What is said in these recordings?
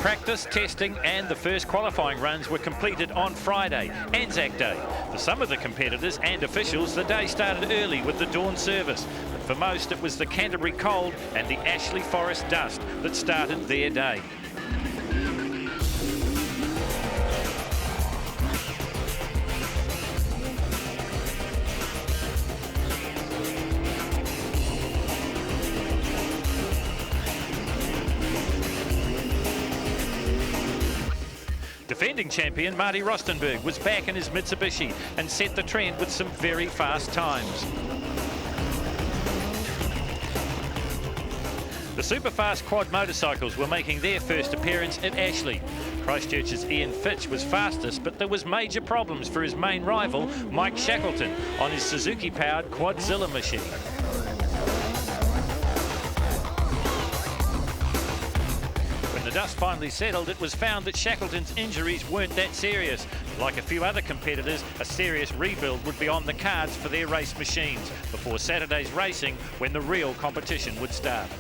Practice, testing and the first qualifying runs were completed on Friday, Anzac Day. For some of the competitors and officials, the day started early with the dawn service. But for most, it was the Canterbury cold and the Ashley Forest dust that started their day. Defending champion Marty Rostenberg was back in his Mitsubishi and set the trend with some very fast times. The super-fast quad motorcycles were making their first appearance at Ashley. Christchurch's Ian Fitch was fastest, but there was major problems for his main rival, Mike Shackleton, on his Suzuki-powered Quadzilla machine. When the dust finally settled, it was found that Shackleton's injuries weren't that serious. Like a few other competitors, a serious rebuild would be on the cards for their race machines before Saturday's racing, when the real competition would start.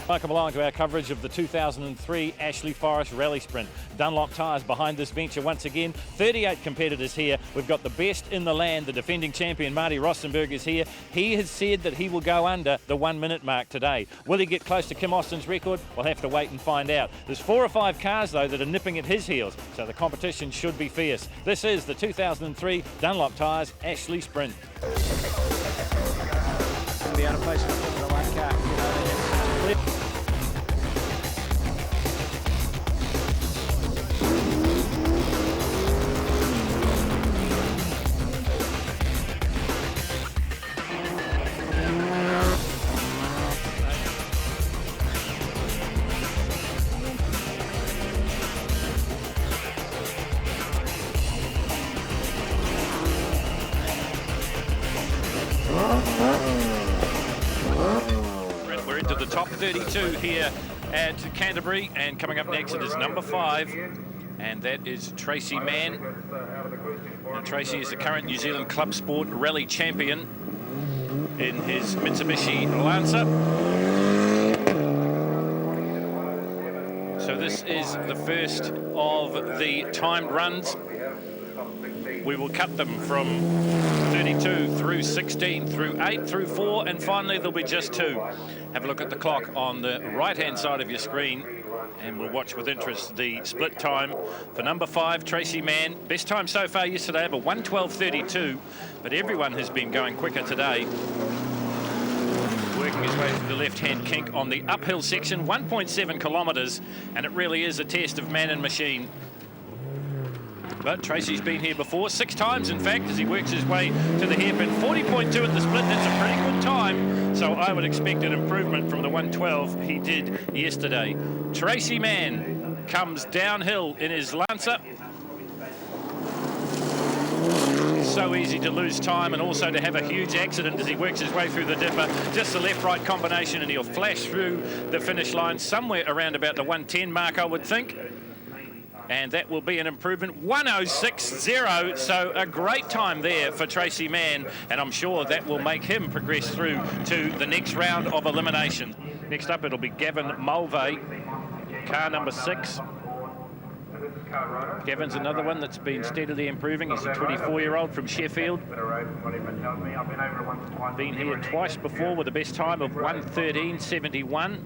Welcome along to our coverage of the 2003 Ashley Forest Rally Sprint. Dunlop tyres behind this venture once again. 38 competitors here. We've got the best in the land. The defending champion Marty Rostenberg is here. He has said that he will go under the 1 minute mark today. Will he get close to Kim Austin's record? We'll have to wait and find out. There's 4 or 5 cars though that are nipping at his heels, so the competition should be fierce. This is the 2003 Dunlop tyres Ashley Sprint. Going to be out of place for Formula 1 car. We're into the top 32 here at Canterbury, and coming up next it is number 5, and that is Tracy Mann. Now, Tracy is the current New Zealand Club Sport Rally champion in his Mitsubishi Lancer. So this is the first of the timed runs. We will cut them from 32 through 16 through 8 through 4, and finally there'll be just 2. Have a look at the clock on the right-hand side of your screen, and we'll watch with interest the split time for number 5, Tracy Mann. Best time so far yesterday, about 1:12.32, but everyone has been going quicker today. Working his way through the left-hand kink on the uphill section, 1.7 kilometres, and it really is a test of man and machine. But Tracy's been here before, 6 times in fact, as he works his way to the hairpin. 40.2 at the split, that's a pretty good time. So I would expect an improvement from the 1:12 he did yesterday. Tracy Mann comes downhill in his Lancer. So easy to lose time and also to have a huge accident as he works his way through the dipper. Just the left-right combination, and he'll flash through the finish line somewhere around about the 1:10 mark, I would think. And that will be an improvement, 1:06.0, so a great time there for Tracy Mann, and I'm sure that will make him progress through to the next round of elimination. Next up, it'll be Gavin Mulvey, car number 6. Gavin's another one that's been steadily improving. He's a 24-year-old from Sheffield. Been here twice before with the best time of 1:13.71.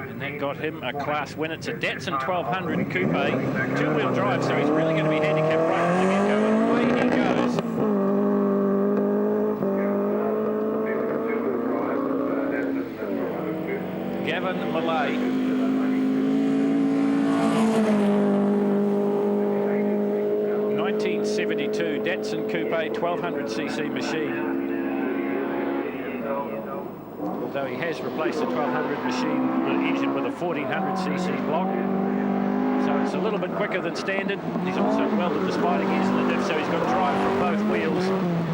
And that got him a class win. It's a Datsun 1200 Coupe, 2-wheel drive, so he's really going to be handicapped right from the get-go. And away he goes. Gavin Malay. 1972 Datsun Coupe 1200cc machine. Although he has replaced the 1200 machine engine with a 1400cc block. So it's a little bit quicker than standard. He's also welded the spider gears in the diff, so he's got drive from both wheels.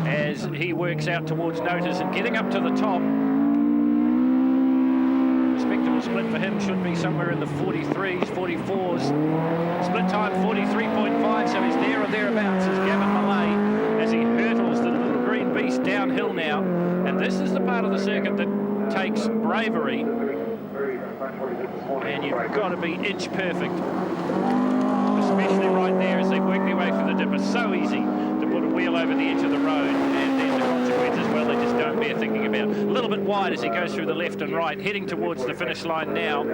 as he works out towards Notice and getting up to the top. Respectable split for him, should be somewhere in the 43s, 44s. Split time 43.5, so he's there or thereabouts as Gavin Malay as he hurtles the little green beast downhill now. And this is the part of the circuit that takes bravery, and you've got to be inch perfect, especially right there as they work their way through the dip. It's so easy to put a wheel over the edge of the road, and then the consequences, well, they just don't bear thinking about. A little bit wide as he goes through the left and right, heading towards the finish line now.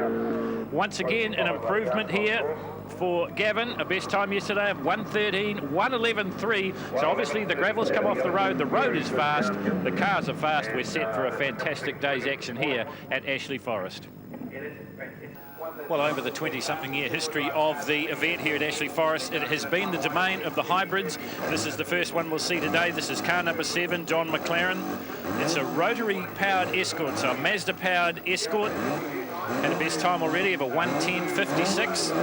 Once again, an improvement here for Gavin. A best time yesterday of 1:13, 1:11.3. So obviously the gravel's come off the road. The road is fast. The cars are fast. We're set for a fantastic day's action here at Ashley Forest. Well, over the 20-something year history of the event here at Ashley Forest, it has been the domain of the hybrids. This is the first one we'll see today. This is car number 7, Don McLaren. It's a rotary-powered Escort, so a Mazda-powered Escort. Had a best time already of a 1:10.56.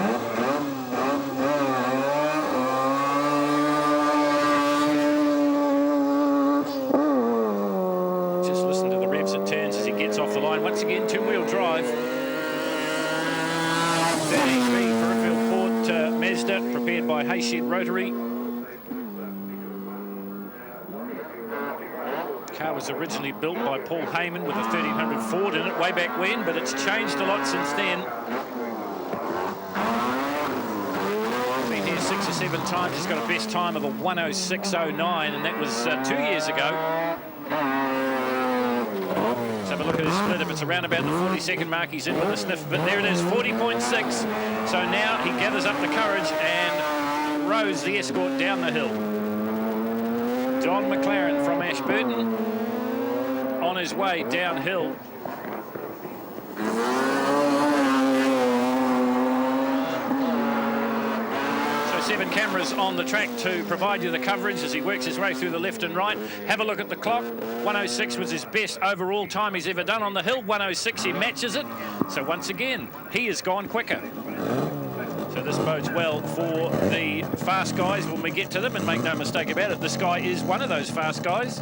Just listen to the revs it turns as he gets off the line. Once again, two-wheel drive. 13B Peripheral Port Mazda, prepared by Hayshed Rotary. The car was originally built by Paul Heyman with a 1300 Ford in it way back when, but it's changed a lot since then. Been here 6 or 7 times. He's got a best time of a 1:06.09, and that was 2 years ago. Let's have a look at his split. If it's around about the 40-second mark, he's in with a sniff, but there it is, 40.6. So now he gathers up the courage and rows the Escort down the hill. Don McLaren from Ashburton on his way downhill. So 7 cameras on the track to provide you the coverage as he works his way through the left and right. Have a look at the clock. 1:06 was his best overall time he's ever done on the hill. 1:06, he matches it. So once again, he has gone quicker. So this bodes well for the fast guys when we get to them, and make no mistake about it, this guy is one of those fast guys.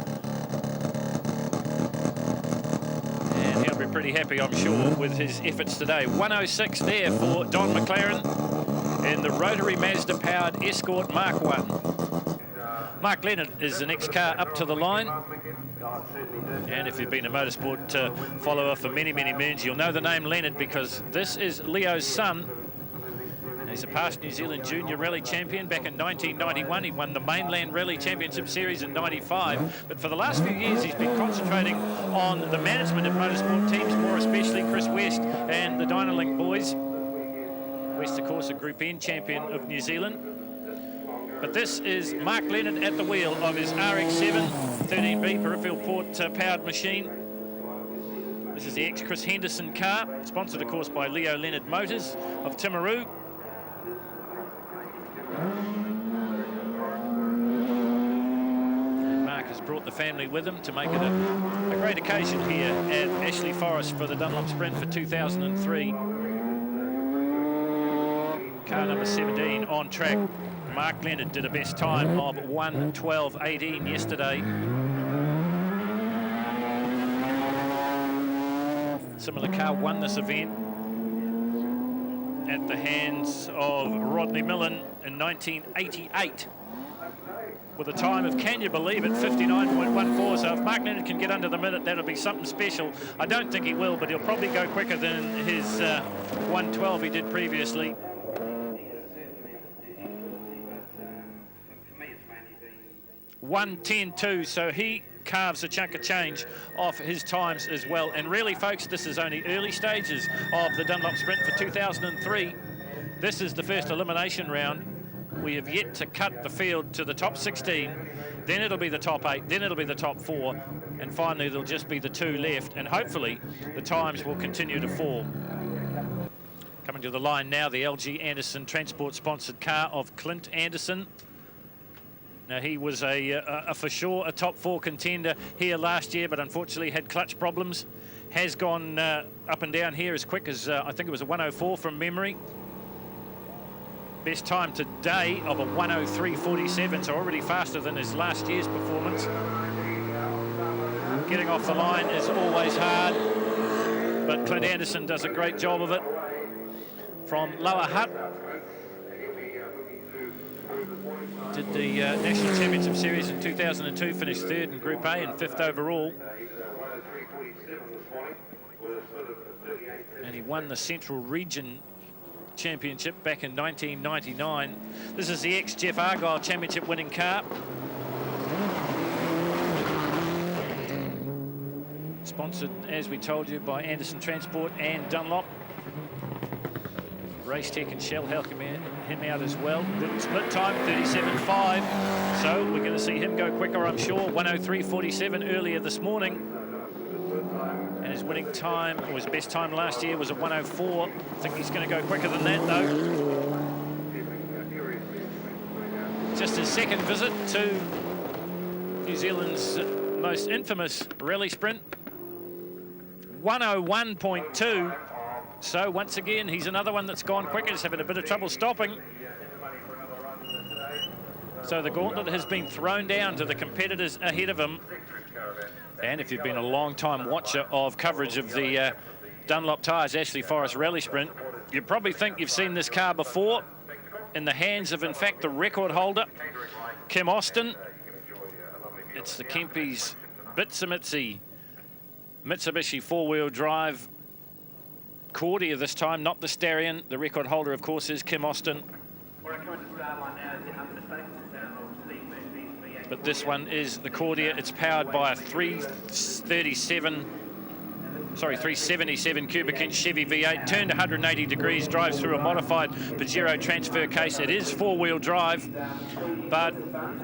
And he'll be pretty happy, I'm sure, with his efforts today. 1:06 there for Don McLaren in the rotary Mazda-powered Escort Mark 1. Mark Leonard is the next car up to the line. And if you've been a motorsport follower for many, many moons, you'll know the name Leonard, because this is Leo's son. He's a past New Zealand Junior Rally champion back in 1991. He won the Mainland Rally Championship Series in 95. But for the last few years, he's been concentrating on the management of motorsport teams, more especially Chris West and the Dynalink boys. West, of course, a Group N champion of New Zealand. But this is Mark Leonard at the wheel of his RX-7 13B Peripheral Port powered machine. This is the ex-Chris Henderson car, sponsored, of course, by Leo Leonard Motors of Timaru. And Mark has brought the family with him to make it a great occasion here at Ashley Forest for the Dunlop Sprint for 2003. Car number 17 on track. Mark Leonard did a best time of 1:12.18 yesterday. Similar car won this event at the hands of Rodney Millen in 1988 with a time of, can you believe it, 59.14. So if Mark Leonard can get under the minute, that'll be something special. I don't think he will, but he'll probably go quicker than his 1:12 he did previously. 1:10.2, so he carves a chunk of change off his times as well. And really, folks, this is only early stages of the Dunlop Sprint for 2003. This is the first elimination round. We have yet to cut the field to the top 16. Then it'll be the top 8, then it'll be the top 4, and finally there'll just be the 2 left, and hopefully the times will continue to fall. Coming to the line now, the LG Anderson Transport sponsored car of Clint Anderson. Now, he was for sure a top 4 contender here last year, but unfortunately had clutch problems. Has gone up and down here as quick as, I think it was a 1:04 from memory. Best time today of a 1:03.47, so already faster than his last year's performance. Getting off the line is always hard, but Clint Anderson does a great job of it. From Lower Hutt, did the National Championship Series in 2002, finished third in Group A and fifth overall. And he won the Central Region Championship back in 1999. This is the ex-Jeff Argyle Championship winning car. Sponsored, as we told you, by Anderson Transport and Dunlop. Race Tech and Shell helping him out as well. Good split time, 37.5. So we're going to see him go quicker, I'm sure. 103.47 earlier this morning. And his winning time, or his best time last year, was at 104. I think he's going to go quicker than that, though. Just his second visit to New Zealand's most infamous rally sprint. 101.2. So once again, he's another one that's gone quicker. He's having a bit of trouble stopping. So the gauntlet has been thrown down to the competitors ahead of him. And if you've been a long-time watcher of coverage of the Dunlop Tyres Ashley Forest Rally Sprint, you probably think you've seen this car before in the hands of, in fact, the record holder, Kim Austin. It's the Kempy's Mitsubishi four-wheel drive Cordia this time, not the Starion. The record holder, of course, is Kim Austin. But this one is the Cordia. It's powered by a 377 cubic inch Chevy V8, turned 180 degrees, drives through a modified Pajero transfer case. It is four-wheel drive, but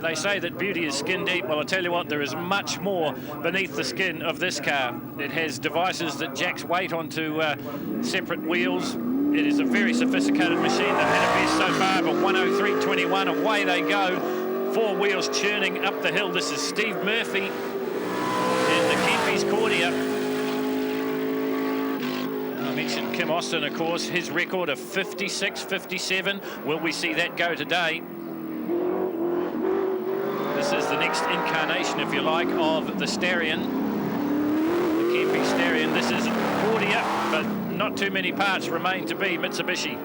they say that beauty is skin deep. Well, I tell you what, there is much more beneath the skin of this car. It has devices that jacks weight onto separate wheels. It is a very sophisticated machine. They've had a best so far, but 103.21, away they go. Four wheels churning up the hill. This is Steve Murphy in the Kempy's Cordia. I mentioned Kim Austin, of course, his record of 56.57. Will we see that go today? This is the next incarnation, if you like, of the Starion, the Kempy Starion. This is Cordia, but not too many parts remain to be Mitsubishi.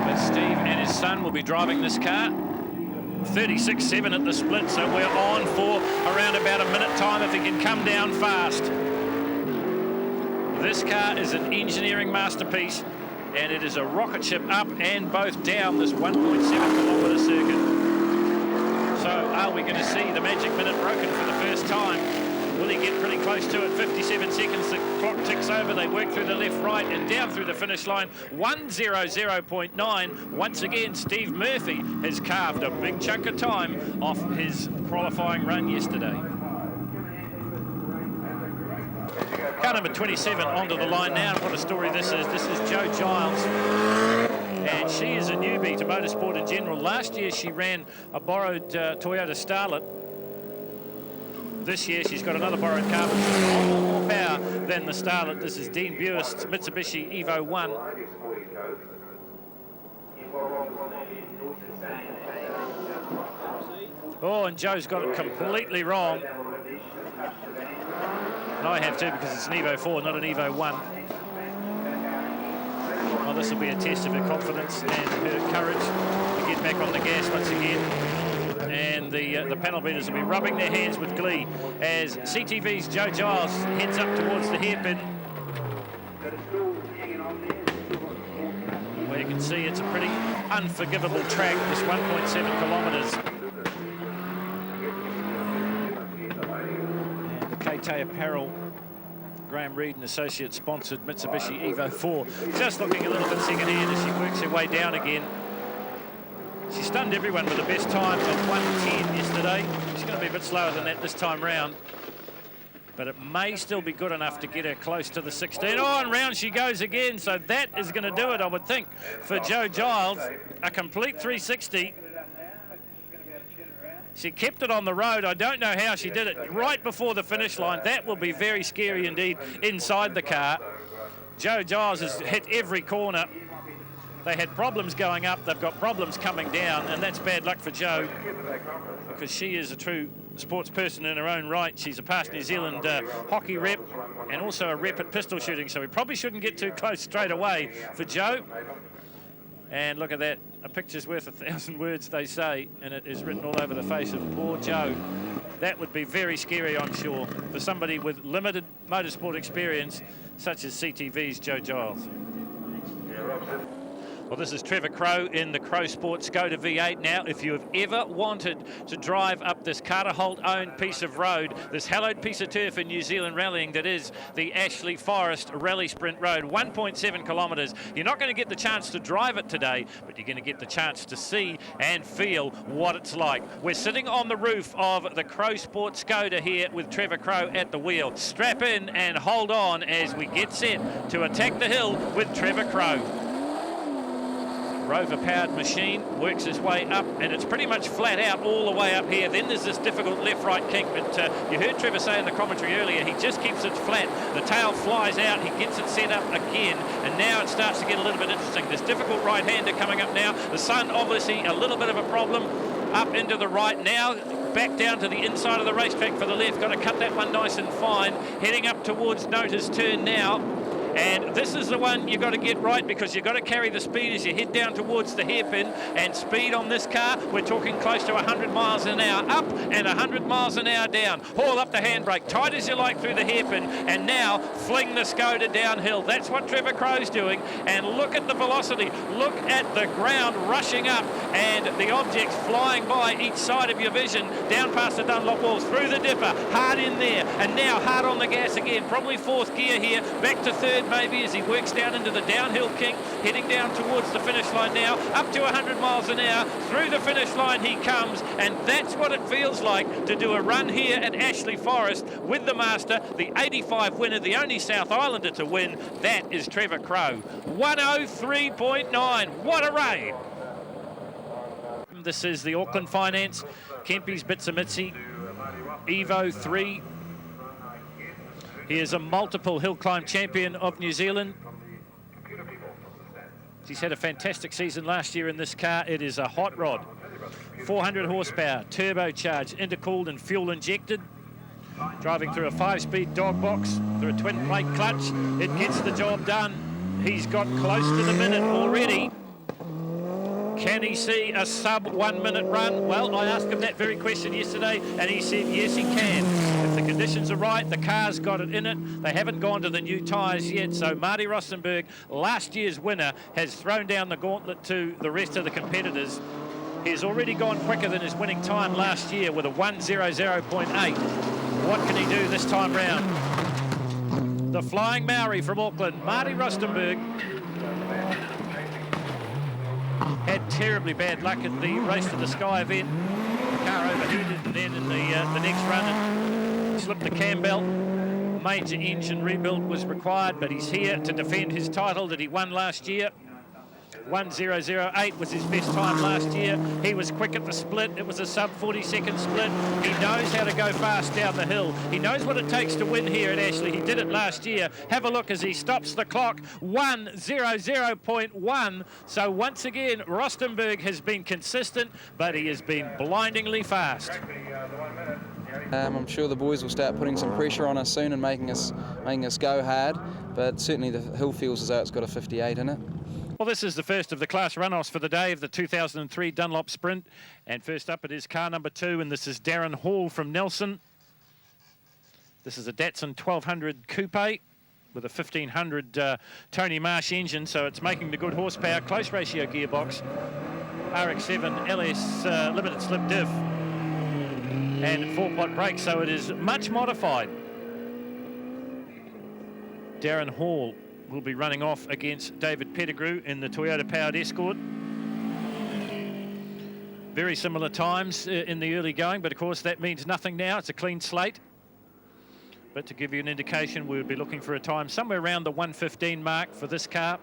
But Steve and his son will be driving this car. 36.7 at the split, so we're on for around about a minute time if he can come down fast. This car is an engineering masterpiece, and it is a rocket ship up and both down this 1.7-kilometre circuit. So are we going to see the magic minute broken for the first time? Will he get pretty close to it? 57 seconds, the clock ticks over. They work through the left, right, and down through the finish line. 1:00.9. Once again, Steve Murphy has carved a big chunk of time off his qualifying run yesterday. Car number 27 onto the line now. What a story this is. This is Jo Giles. And she is a newbie to motorsport in general. Last year, she ran a borrowed Toyota Starlet. This year, she's got another borrowed car, but she's got more power than the Starlet. This is Dean Buist's Mitsubishi Evo 1. Oh, and Joe's got it completely wrong. And I have too, because it's an Evo 4, not an Evo 1. Well, this will be a test of her confidence and her courage to get back on the gas once again. And the panel beaters will be rubbing their hands with glee as CTV's Jo Giles heads up towards the hairpin. Well, you can see it's a pretty unforgivable track, this 1.7 kilometres. And the KT Apparel, Graham Reid and Associates sponsored Mitsubishi Evo 4, just looking a little bit second-hand as she works her way down again. She stunned everyone with the best time of 1:10 yesterday. She's going to be a bit slower than that this time round, but it may still be good enough to get her close to the 16. Oh, and round she goes again. So that is going to do it, I would think, for Jo Giles. A complete 360. She kept it on the road. I don't know how she did it right before the finish line. That will be very scary indeed inside the car. Jo Giles has hit every corner. They had problems going up. They've got problems coming down, and that's bad luck for Jo. because she is a true sports person in her own right. She's a past New Zealand hockey rep and also a rep at pistol shooting, so we probably shouldn't get too close straight away for Joe. And look at that, a picture's worth 1,000 words, they say, and it is written all over the face of poor Joe. That would be very scary, I'm sure, for somebody with limited motorsport experience, such as CTV's Joe Giles. Well, this is Trevor Crowe in the Crowe Sports Skoda V8. Now, if you have ever wanted to drive up this Carter Holt-owned piece of road, this hallowed piece of turf in New Zealand rallying that is the Ashley Forest Rally Sprint Road, 1.7 kilometres, you're not going to get the chance to drive it today, but you're going to get the chance to see and feel what it's like. We're sitting on the roof of the Crowe Sports Skoda here with Trevor Crowe at the wheel. Strap in and hold on as we get set to attack the hill with Trevor Crowe. Rover-powered machine works his way up, and it's pretty much flat out all the way up here. Then there's this difficult left-right kink, but you heard Trevor say in the commentary earlier, he just keeps it flat. The tail flies out, he gets it set up again, and now it starts to get a little bit interesting. This difficult right-hander coming up now. The sun, obviously, a little bit of a problem. Up into the right now, back down to the inside of the racetrack for the left. Got to cut that one nice and fine. Heading up towards Nota's turn now. And this is the one you've got to get right, because you've got to carry the speed as you head down towards the hairpin. And speed on this car, we're talking close to 100 miles an hour up and 100 miles an hour down. Haul up the handbrake, tight as you like through the hairpin, and now fling the Skoda downhill. That's what Trevor Crowe's doing. And look at the velocity. Look at the ground rushing up and the objects flying by each side of your vision, down past the Dunlop walls, through the dipper, hard in there, and now hard on the gas again. Probably fourth gear here, back to third maybe as he works down into the downhill kink, heading down towards the finish line now, up to 100 miles an hour, through the finish line he comes, and that's what it feels like to do a run here at Ashley Forest with the Master, the 85 winner, the only South Islander to win. That is Trevor Crowe. 103.9, what a rain! This is the Auckland Finance, Kempy's Bitsamitsi, Evo 3. He is a multiple hill climb champion of New Zealand. He's had a fantastic season last year in this car. It is a hot rod. 400 horsepower, turbocharged, intercooled and fuel injected. Driving through a 5-speed dog box, through a twin plate clutch. It gets the job done. He's got close to the minute already. Can he see a sub-1 minute run? Well, I asked him that very question yesterday, and he said yes, he can. If the conditions are right, the car's got it in it. They haven't gone to the new tyres yet, so Marty Rostenberg, last year's winner, has thrown down the gauntlet to the rest of the competitors. He's already gone quicker than his winning time last year with a 1:00.8. What can he do this time round? The Flying Maori from Auckland, Marty Rostenberg, had terribly bad luck at the Race to the Sky event. The car overheated, and then in the next run, slipped the cam belt. Major engine rebuild was required, but he's here to defend his title that he won last year. 1:008 was his best time last year. He was quick at the split. It was a sub 40-second split. He knows how to go fast down the hill. He knows what it takes to win here at Ashley. He did it last year. Have a look as he stops the clock. 1:00.1. So once again, Rostenberg has been consistent, but he has been blindingly fast. I'm sure the boys will start putting some pressure on us soon and making us go hard, but certainly the hill feels as though it's got a 58 in it. Well, this is the first of the class runoffs for the day of the 2003 Dunlop Sprint. And first up, it is car number 2, and this is Darren Hall from Nelson. This is a Datsun 1200 Coupe with a 1500 Tony Marsh engine, so it's making the good horsepower, close ratio gearbox, RX-7 LS limited slip diff, and 4-pot brakes, so it is much modified. Darren Hall will be running off against David Pettigrew in the Toyota-powered Escort. Very similar times in the early going, but of course that means nothing now. It's a clean slate. But to give you an indication, we would be looking for a time somewhere around the 1:15 mark for this car.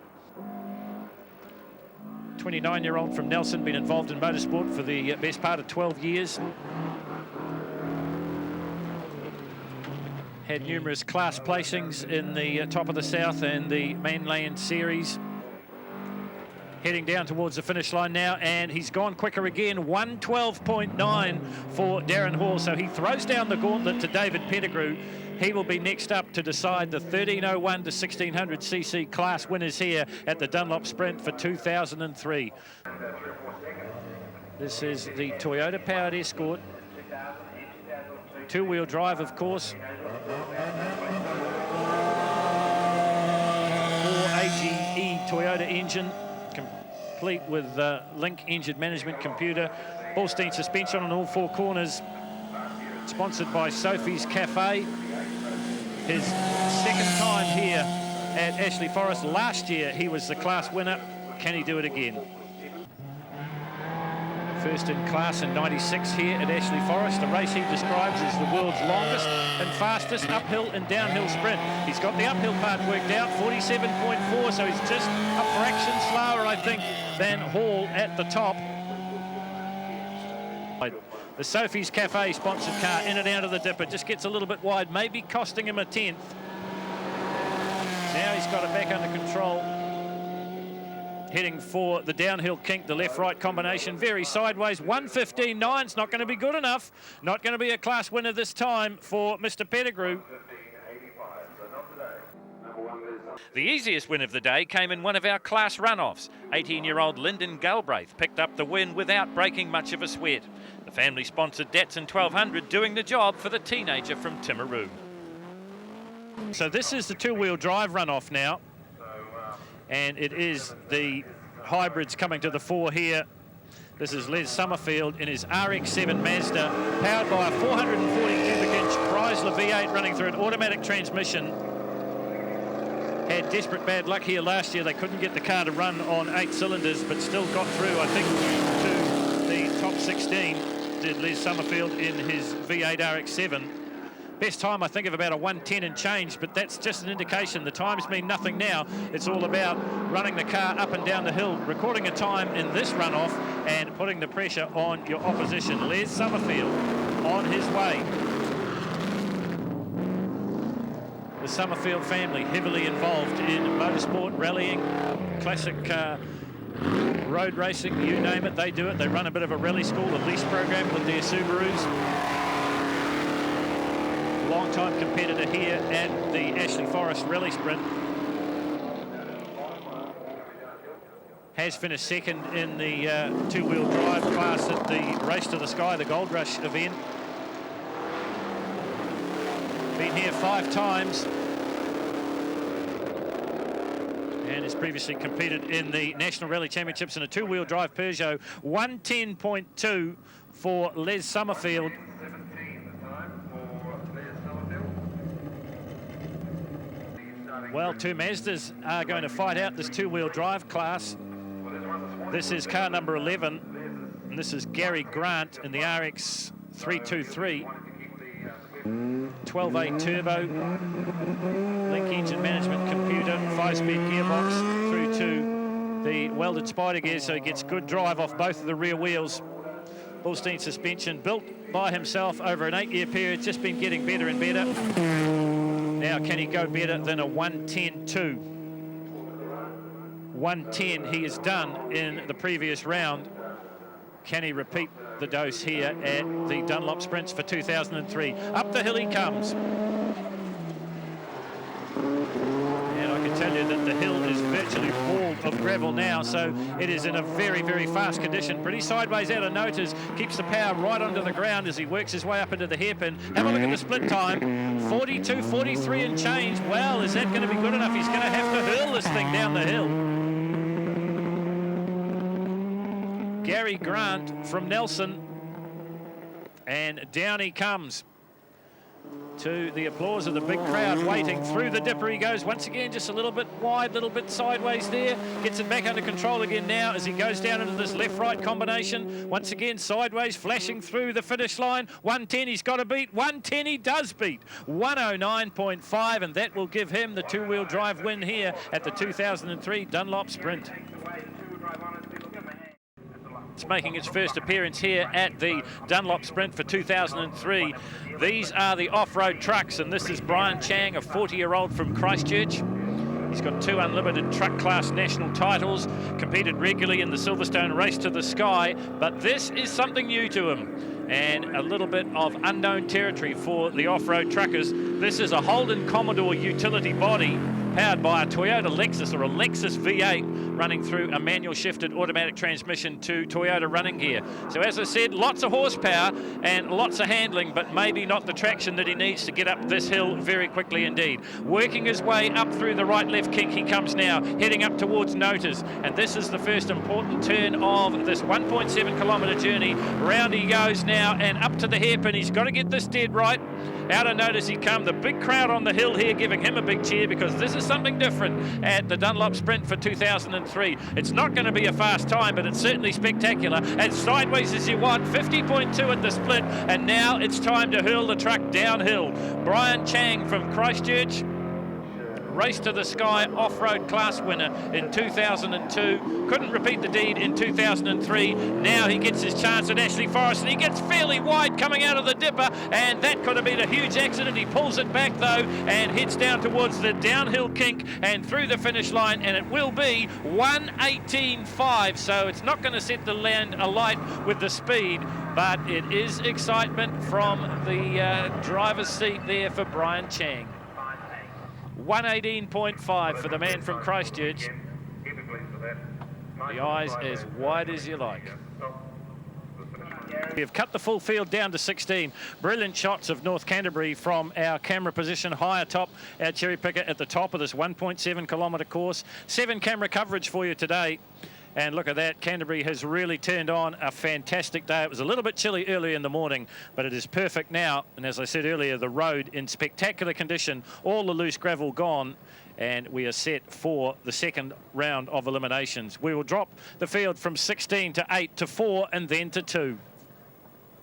29-year-old from Nelson, been involved in motorsport for the best part of 12 years. Had numerous class placings in the Top of the South and the Mainland Series. Heading down towards the finish line now, and he's gone quicker again. 1:12.9 for Darren Hall, so he throws down the gauntlet to David Pettigrew. He will be next up to decide the 1301 to 1600cc class winners here at the Dunlop Sprint for 2003. This is the Toyota powered Escort, two-wheel drive, of course. 4AGE Toyota engine, complete with Link engine management computer, Ballstein suspension on all four corners, sponsored by Sophie's Cafe. His second time here at Ashley Forest. Last year he was the class winner. Can he do it again? First in class in 96 here at Ashley Forest, a race he describes as the world's longest and fastest uphill and downhill sprint. He's got the uphill part worked out, 47.4, so he's just a fraction slower, I think, than Hall at the top. The Sophie's Cafe sponsored car in and out of the dipper, just gets a little bit wide, maybe costing him a 10th. Now he's got it back under control. Heading for the downhill kink, the left-right combination, very sideways. 1:15.9's not going to be good enough. Not going to be a class winner this time for Mr. Pettigrew. The easiest win of the day came in one of our class runoffs. 18-year-old Lyndon Galbraith picked up the win without breaking much of a sweat. The family-sponsored Datsun 1200 doing the job for the teenager from Timaru. So this is the two-wheel drive runoff now. And it is the hybrids coming to the fore here. This is Les Summerfield in his RX-7 Mazda, powered by a 440 cubic inch Chrysler V8 running through an automatic transmission. Had desperate bad luck here last year. They couldn't get the car to run on 8 cylinders, but still got through, I think, to the top 16, did Les Summerfield in his V8 RX-7. Best time, I think, of about a 1:10 and change, but that's just an indication. The times mean nothing now. It's all about running the car up and down the hill, recording a time in this runoff and putting the pressure on your opposition. Les Summerfield on his way. The Summerfield family heavily involved in motorsport, rallying, classic road racing, you name it, they do it. They run a bit of a rally school, a lease program with their Subarus. Long-time competitor here at the Ashley Forest Rally Sprint. Has finished second in the two-wheel drive class at the Race to the Sky, the Gold Rush event. Been here 5 times. And has previously competed in the National Rally Championships in a two-wheel drive Peugeot. 1:10.2 for Les Summerfield. Well, two Mazdas are going to fight out this two-wheel drive class. This is car number 11, and this is Gary Grant in the RX 323. 12.8 turbo, Link engine management computer, 5-speed gearbox through to the welded spider gear, so he gets good drive off both of the rear wheels. Ballstein suspension, built by himself over an 8-year period, just been getting better and better. Now, can he go better than a 1:10.2? 1:10 he has done in the previous round. Can he repeat the dose here at the Dunlop Sprints for 2003? Up the hill he comes. And I can tell you that the hill is virtually walled of gravel now, so it is in a very, very fast condition. Pretty sideways out of notice, keeps the power right onto the ground as he works his way up into the hairpin. Have a look at the split time, 42.43 and change. Well, is that going to be good enough? He's going to have to hurl this thing down the hill. Gary Grant from Nelson, and down he comes to the applause of the big crowd waiting. Through the dipper he goes once again, just a little bit wide, little bit sideways there. Gets it back under control again now as he goes down into this left-right combination. Once again sideways, flashing through the finish line. 1:10 he's got to beat. 1:10 he does beat. 1:09.5, and that will give him the two-wheel drive win here at the 2003 Dunlop Sprint. It's making its first appearance here at the Dunlop Sprint for 2003. These are the off-road trucks, and this is Brian Chang, a 40-year-old from Christchurch. He's got 2 unlimited truck class national titles, competed regularly in the Silverstone Race to the Sky, but this is something new to him and a little bit of unknown territory for the off-road truckers. This is a Holden Commodore utility body powered by a Toyota Lexus, or a Lexus V8, running through a manual shifted automatic transmission to Toyota running gear. So as I said, lots of horsepower and lots of handling, but maybe not the traction that he needs to get up this hill very quickly indeed. Working his way up through the right-left kink, he comes now, heading up towards Notice. And this is the first important turn of this 1.7 kilometre journey. Round he goes now and up to the hairpin. He's got to get this dead right. Out of Notice he comes. The big crowd on the hill here giving him a big cheer, because this is something different at the Dunlop Sprint for 2003. It's not going to be a fast time, but it's certainly spectacular. As sideways as you want, 50.2 at the split, and now it's time to hurl the truck downhill. Brian Chang from Christchurch, Race to the Sky off-road class winner in 2002. Couldn't repeat the deed in 2003. Now he gets his chance at Ashley Forest, and he gets fairly wide coming out of the dipper, and that could have been a huge accident. He pulls it back though and heads down towards the downhill kink and through the finish line, and it will be 1:18.5. So it's not going to set the land alight with the speed, but it is excitement from the driver's seat there for Brian Chang. 1:18.5 for the man from Christchurch. The eyes as wide as you like. We have cut the full field down to 16. Brilliant shots of North Canterbury from our camera position high atop our cherry picker at the top of this 1.7 kilometre course. 7 camera coverage for you today. And look at that, Canterbury has really turned on a fantastic day. It was a little bit chilly early in the morning, but it is perfect now. And as I said earlier, the road in spectacular condition, all the loose gravel gone, and we are set for the second round of eliminations. We will drop the field from 16 to 8 to 4 and then to 2.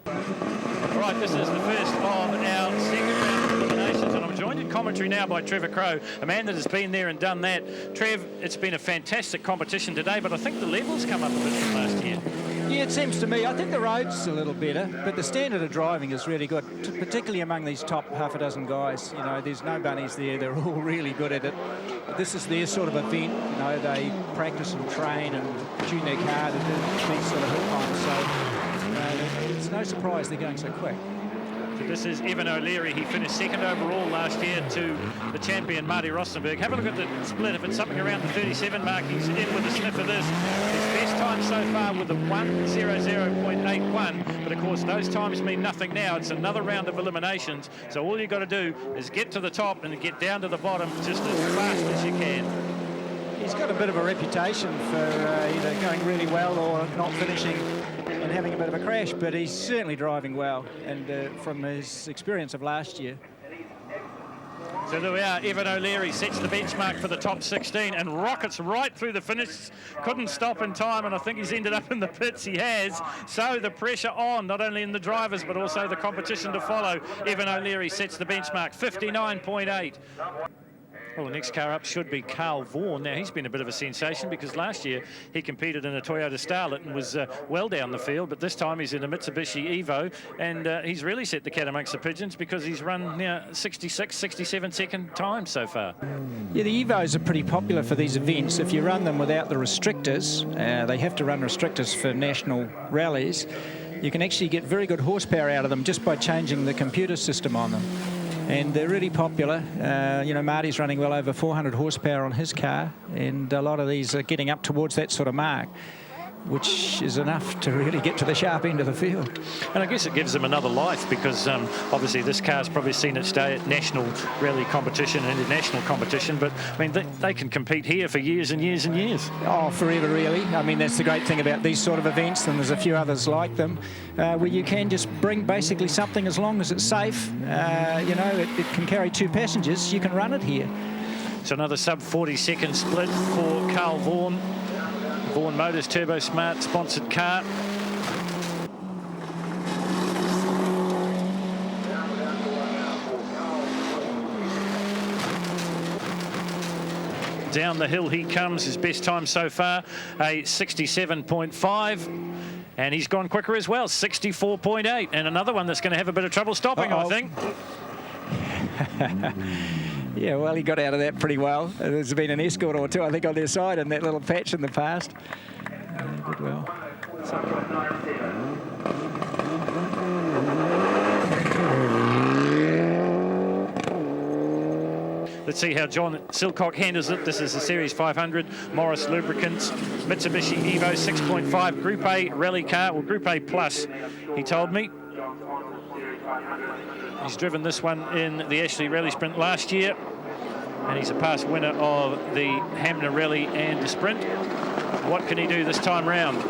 Right, this is the first of our second round of eliminations, and I'm joined in commentary now by Trevor Crowe, a man that has been there and done that. Trev, it's been a fantastic competition today, but I think the level's come up a bit from last year. Yeah, it seems to me. I think the road's a little better, but the standard of driving is really good, particularly among these top half a dozen guys. You know, there's no bunnies there. They're all really good at it. This is their sort of event. You know, they practice and train and tune their car to do these sort of hill climbs. So it's no surprise they're going so quick. So this is Evan O'Leary. He finished second overall last year to the champion Marty Rostenberg. Have a look at the split. If it's something around the 37 mark, he's in with a sniff of this. His best time so far with a 1:00.81. But of course, those times mean nothing now. It's another round of eliminations. So all you've got to do is get to the top and get down to the bottom just as fast as you can. He's got a bit of a reputation for either going really well or not finishing and having a bit of a crash, but he's certainly driving well, and from his experience of last year. So there we are. Evan O'Leary sets the benchmark for the top 16 and rockets right through the finish. Couldn't stop in time, and I think he's ended up in the pits. He has. So the pressure on, not only in the drivers, but also the competition to follow. Evan O'Leary sets the benchmark, 59.8. Well, the next car up should be Carl Vaughan. Now, he's been a bit of a sensation because last year he competed in a Toyota Starlet and was well down the field, but this time he's in a Mitsubishi Evo, and he's really set the cat amongst the pigeons because he's run now 66, 67 second time so far. Yeah, the Evos are pretty popular for these events. If you run them without the restrictors, they have to run restrictors for national rallies, you can actually get very good horsepower out of them just by changing the computer system on them. And they're really popular. You know, Marty's running well over 400 horsepower on his car, and a lot of these are getting up towards that sort of mark, which is enough to really get to the sharp end of the field. And I guess it gives them another life because obviously this car's probably seen its day at national rally competition and international competition, but I mean they can compete here for years and years and years. Oh, forever really. I mean, that's the great thing about these sort of events, and there's a few others like them, where you can just bring basically something as long as it's safe. You know, it can carry 2 passengers. You can run it here. So another sub 40-second split for Carl Vaughan. Vaughan Motors Turbo Smart sponsored car. Down the hill he comes, his best time so far, a 67.5. And he's gone quicker as well, 64.8. And another one that's going to have a bit of trouble stopping, I think. Yeah, well, he got out of that pretty well. There's been an escort or two, I think, on their side in that little patch in the past. Did well. Let's see how John Silcock handles it. This is the Series 500 Morris Lubricants Mitsubishi Evo 6.5 Group A rally car, or Group A Plus, he told me. He's driven this one in the Ashley Rally Sprint last year, and he's a past winner of the Hamner Rally and the Sprint. What can he do this time round?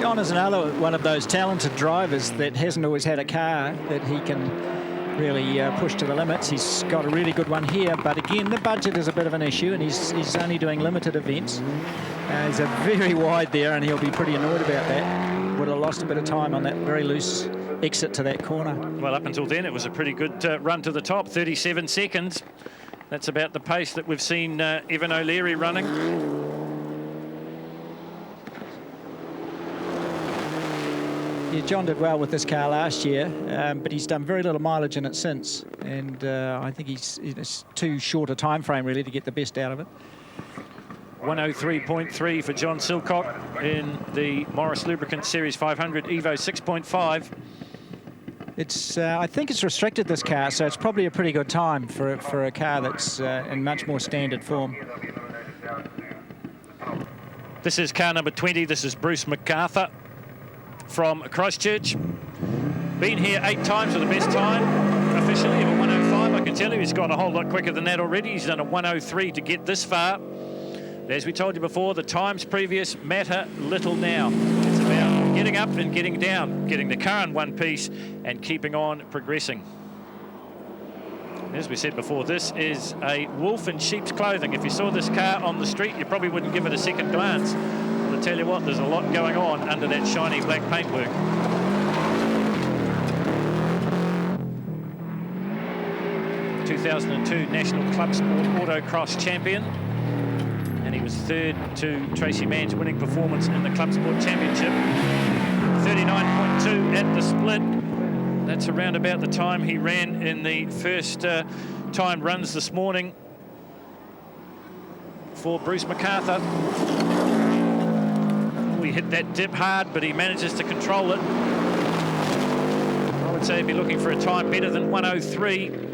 John is another one of those talented drivers that hasn't always had a car that he can really push to the limits. He's got a really good one here, but again, the budget is a bit of an issue, and he's only doing limited events. He's a very wide there, and he'll be pretty annoyed about that. Would have lost a bit of time on that very loose exit to that corner. Well, up until then, it was a pretty good run to the top, 37 seconds. That's about the pace that we've seen Evan O'Leary running. Yeah, John did well with this car last year, but he's done very little mileage in it since, and I think it's too short a time frame really to get the best out of it. 103.3 for John Silcock in the Morris Lubricant Series 500 Evo 6.5. It's I think it's restricted, this car, so it's probably a pretty good time for a car that's in much more standard form. This is car number 20. This is Bruce MacArthur from Christchurch. Been here 8 times with the best time officially of a 105. I can tell you he's gone a whole lot quicker than that already. He's done a 103 to get this far. As we told you before, the times previous matter little now. It's about getting up and getting down, getting the car in one piece and keeping on progressing. As we said before, this is a wolf in sheep's clothing. If you saw this car on the street, you probably wouldn't give it a second glance. But I tell you what, there's a lot going on under that shiny black paintwork. The 2002 National Club Sport Autocross champion. And he was third to Tracy Mann's winning performance in the Club Sport Championship. 39.2 at the split. That's around about the time he ran in the first time runs this morning for Bruce MacArthur. We hit that dip hard, but he manages to control it. I would say he'd be looking for a time better than 103.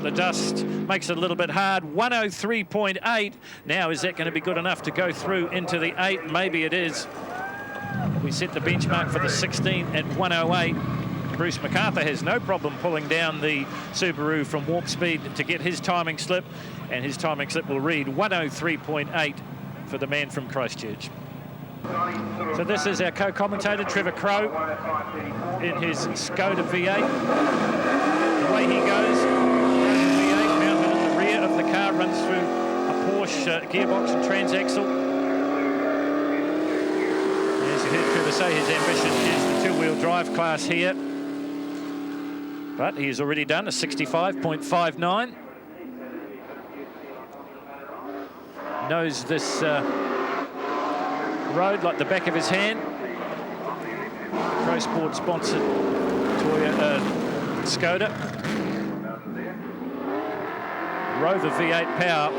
The dust makes it a little bit hard. 103.8. Now, is that going to be good enough to go through into the 8? Maybe it is. We set the benchmark for the 16 at 108. Bruce MacArthur has no problem pulling down the Subaru from warp speed to get his timing slip, and his timing slip will read 103.8 for the man from Christchurch. So this is our co-commentator, Trevor Crowe, in his Skoda V8. The way he goes, V8 mounted in the rear of the car, runs through a Porsche gearbox and transaxle. As you heard Trevor say, his ambition is the two-wheel drive class here. But he has already done a 65.59. Knows this road like the back of his hand. Pro Sport sponsored Skoda. Rover V8 power.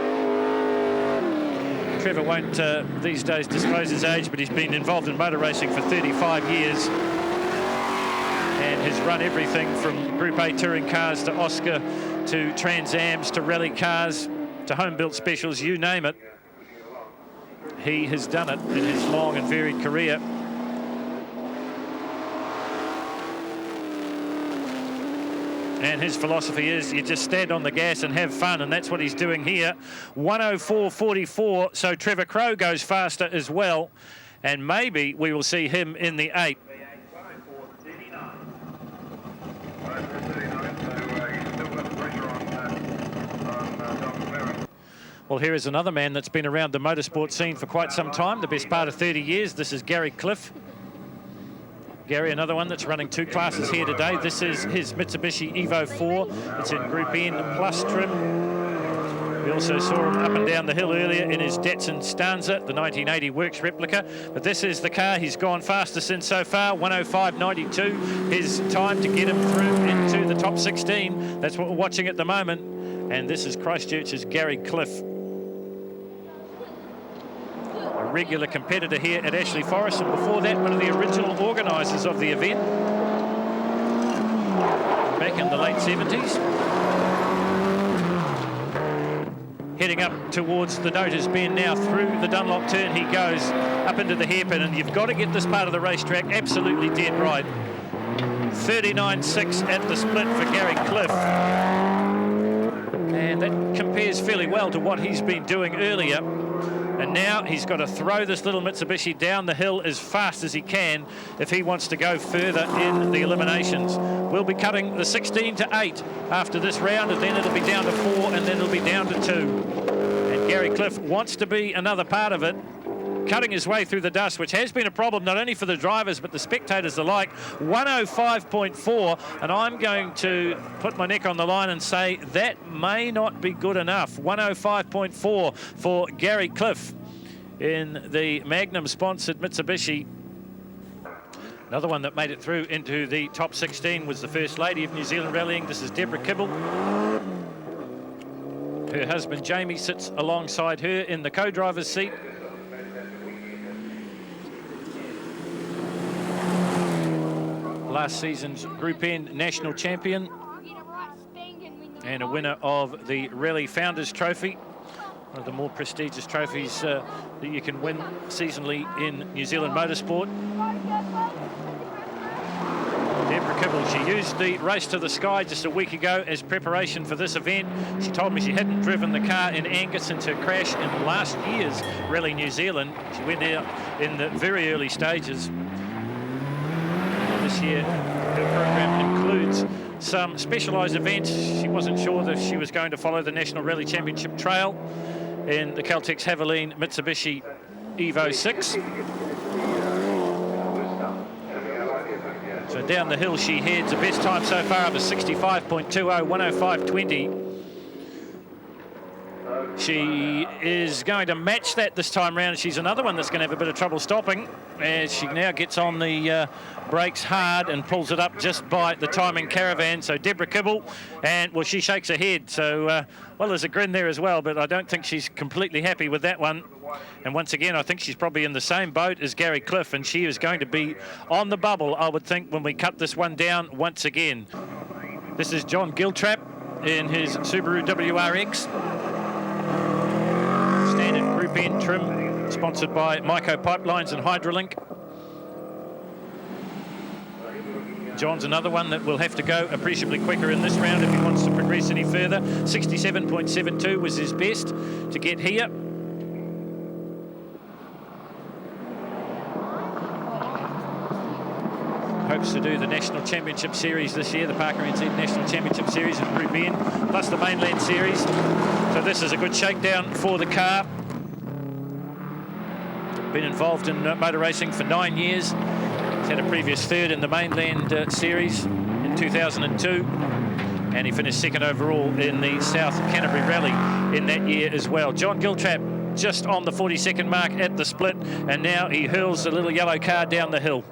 Trevor won't these days disclose his age, but he's been involved in motor racing for 35 years. And has run everything from Group A touring cars to Oscar to Trans Ams to rally cars to home-built specials, you name it. He has done it in his long and varied career. And his philosophy is you just stand on the gas and have fun, and that's what he's doing here. 104.44, so Trevor Crowe goes faster as well, and maybe we will see him in the 8. Well, here is another man that's been around the motorsport scene for quite some time, the best part of 30 years. This is Gary Cliff. Gary, another one that's running 2 classes here today. This is his Mitsubishi Evo 4. It's in Group N Plus trim. We also saw him up and down the hill earlier in his Datsun Stanza, the 1980 Works replica. But this is the car he's gone fastest in so far, 105.92. His time to get him through into the top 16. That's what we're watching at the moment. and this is Christchurch's Gary Cliff, a regular competitor here at Ashley Forest, and before that one of the original organisers of the event back in the late 70s. Heading up towards the Notice Bend now, through the Dunlop turn he goes, up into the hairpin, and you've got to get this part of the racetrack absolutely dead right. 39.6 at the split for Gary Cliff, and that compares fairly well to what he's been doing earlier. And now he's got to throw this little Mitsubishi down the hill as fast as he can if he wants to go further in the eliminations. We'll be cutting the 16 to 8 after this round, and then it'll be down to 4, and then it'll be down to 2. And Gary Cliff wants to be another part of it, cutting his way through the dust, which has been a problem not only for the drivers but the spectators alike. 105.4, and I'm going to put my neck on the line and say that may not be good enough. 105.4 for Gary Cliff in the Magnum-sponsored Mitsubishi. Another one that made it through into the top 16 was the First Lady of New Zealand Rallying. This is Deborah Kibble. Her husband Jamie sits alongside her in the co-driver's seat. Last season's Group N national champion and a winner of the Rally Founders Trophy, one of the more prestigious trophies that you can win seasonally in New Zealand motorsport. Deborah Kibble, she used the Race to the Sky just a week ago as preparation for this event. She told me she hadn't driven the car in Angus since her crash in last year's Rally New Zealand. She went out in the very early stages. This year her program includes some specialised events. She wasn't sure that she was going to follow the National Rally Championship Trail in the Caltex Haviline Mitsubishi Evo 6. So down the hill she heads. The best time so far of a 65.20, 105.20. She is going to match that this time round. She's another one that's going to have a bit of trouble stopping as she now gets on the brakes hard and pulls it up just by the timing caravan. So Deborah Kibble, and well, she shakes her head. So well, there's a grin there as well, but I don't think she's completely happy with that one. And once again, I think she's probably in the same boat as Gary Cliff, and she is going to be on the bubble, I would think, when we cut this one down once again. This is John Giltrap in his Subaru WRX. Standard Group N trim, sponsored by Myco Pipelines and Hydrolink. John's another one that will have to go appreciably quicker in this round if he wants to progress any further. 67.72 was his best to get here. Hopes to do the National Championship Series this year, the Parker NZ National Championship Series in Group N, plus the Mainland Series. So this is a good shakedown for the car. Been involved in motor racing for 9 years. He's had a previous third in the Mainland Series in 2002. And he finished second overall in the South Canterbury Rally in that year as well. John Giltrap just on the 40-second mark at the split, and now he hurls the little yellow car down the hill.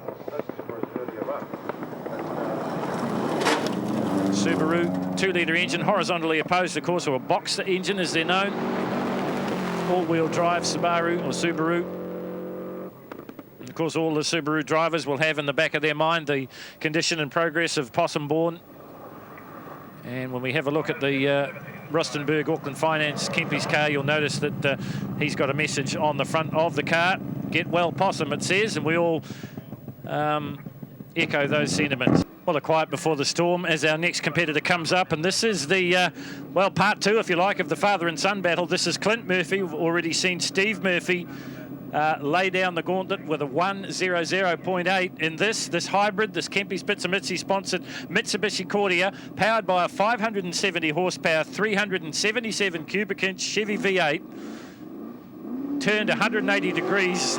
Subaru 2-litre engine, horizontally opposed, of course, or a boxer engine as they're known. All-wheel drive Subaru or Subaru. And of course, all the Subaru drivers will have in the back of their mind the condition and progress of Possum Bourne. And when we have a look at the Rustenburg Auckland Finance Kempy's car, you'll notice that he's got a message on the front of the car. Get well, Possum, it says, and we all echo those sentiments. Well, a quiet before the storm as our next competitor comes up, and this is the, well, part two, if you like, of the father and son battle. This is Clint Murphy. We've already seen Steve Murphy lay down the gauntlet with a 100.8 in this hybrid, this Kempy's Mitsubishi sponsored Mitsubishi Cordia, powered by a 570 horsepower, 377 cubic inch Chevy V8, turned 180 degrees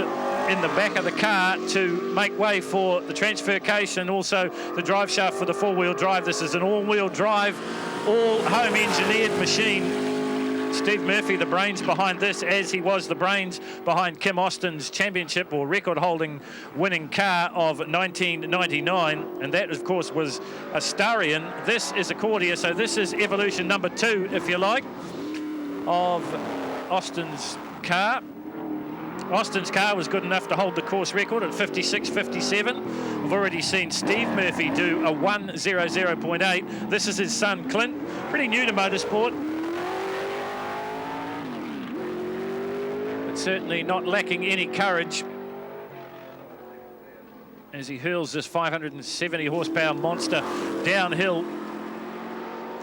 in the back of the car to make way for the transfer case and also the drive shaft for the four-wheel drive. This is an all-wheel drive, all home engineered machine. Steve Murphy, the brains behind this, as he was the brains behind Kim Austin's championship or record-holding winning car of 1999. And that, of course, was a Starion. This is a Cordia, so this is evolution number 2, if you like, of Austin's car. Austin's car was good enough to hold the course record at 56.57. We've already seen Steve Murphy do a 1:00.8. This is his son, Clint, pretty new to motorsport, but certainly not lacking any courage as he hurls this 570 horsepower monster downhill.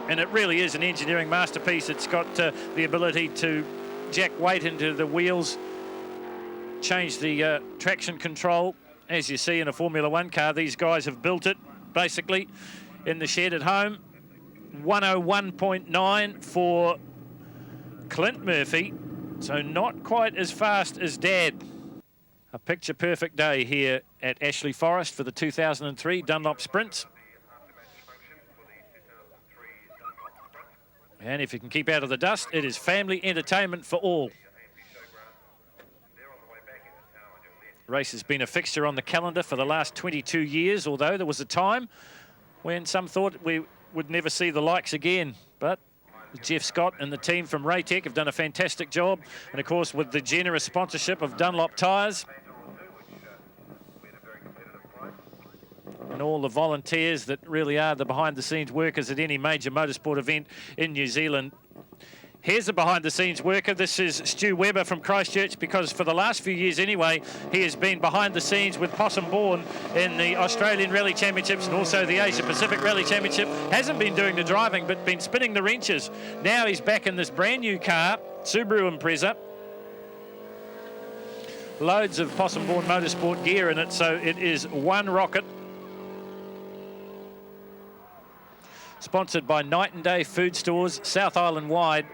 And it really is an engineering masterpiece. It's got the ability to jack weight into the wheels, change the traction control. As you see in a Formula One car, these guys have built it basically in the shed at home. 101.9 for Clint Murphy, so not quite as fast as Dad. A picture perfect day here at Ashley Forest for the 2003 Dunlop Sprints. And if you can keep out of the dust, it is family entertainment for all. The race has been a fixture on the calendar for the last 22 years, although there was a time when some thought we would never see the likes again. But Jeff Scott and the team from Raytech have done a fantastic job. And of course, with the generous sponsorship of Dunlop tyres and all the volunteers that really are the behind-the-scenes workers at any major motorsport event in New Zealand. Here's a behind-the-scenes worker. This is Stu Webber from Christchurch, because for the last few years anyway, he has been behind the scenes with Possum Bourne in the Australian Rally Championships and also the Asia Pacific Rally Championship. Hasn't been doing the driving, but been spinning the wrenches. Now he's back in this brand new car, Subaru Impreza. Loads of Possum Bourne Motorsport gear in it, so it is one rocket. Sponsored by Night and Day Food Stores, South Island wide,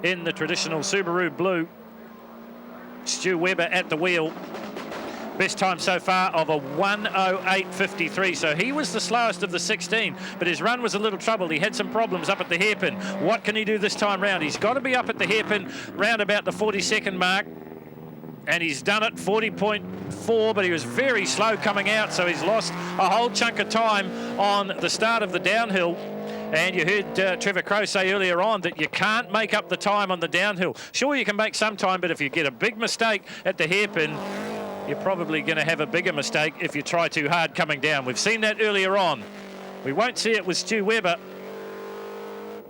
in the traditional Subaru blue. Stu Webber at the wheel. Best time so far of a 1:08.53. So he was the slowest of the 16, but his run was a little troubled. He had some problems up at the hairpin. What can he do this time round? He's got to be up at the hairpin round about the 40-second mark. And he's done it, 40.4, but he was very slow coming out, so he's lost a whole chunk of time on the start of the downhill. And you heard Trevor Crowe say earlier on that you can't make up the time on the downhill. Sure, you can make some time, but if you get a big mistake at the hairpin, you're probably going to have a bigger mistake if you try too hard coming down. We've seen that earlier on. We won't see it with Stu Webber,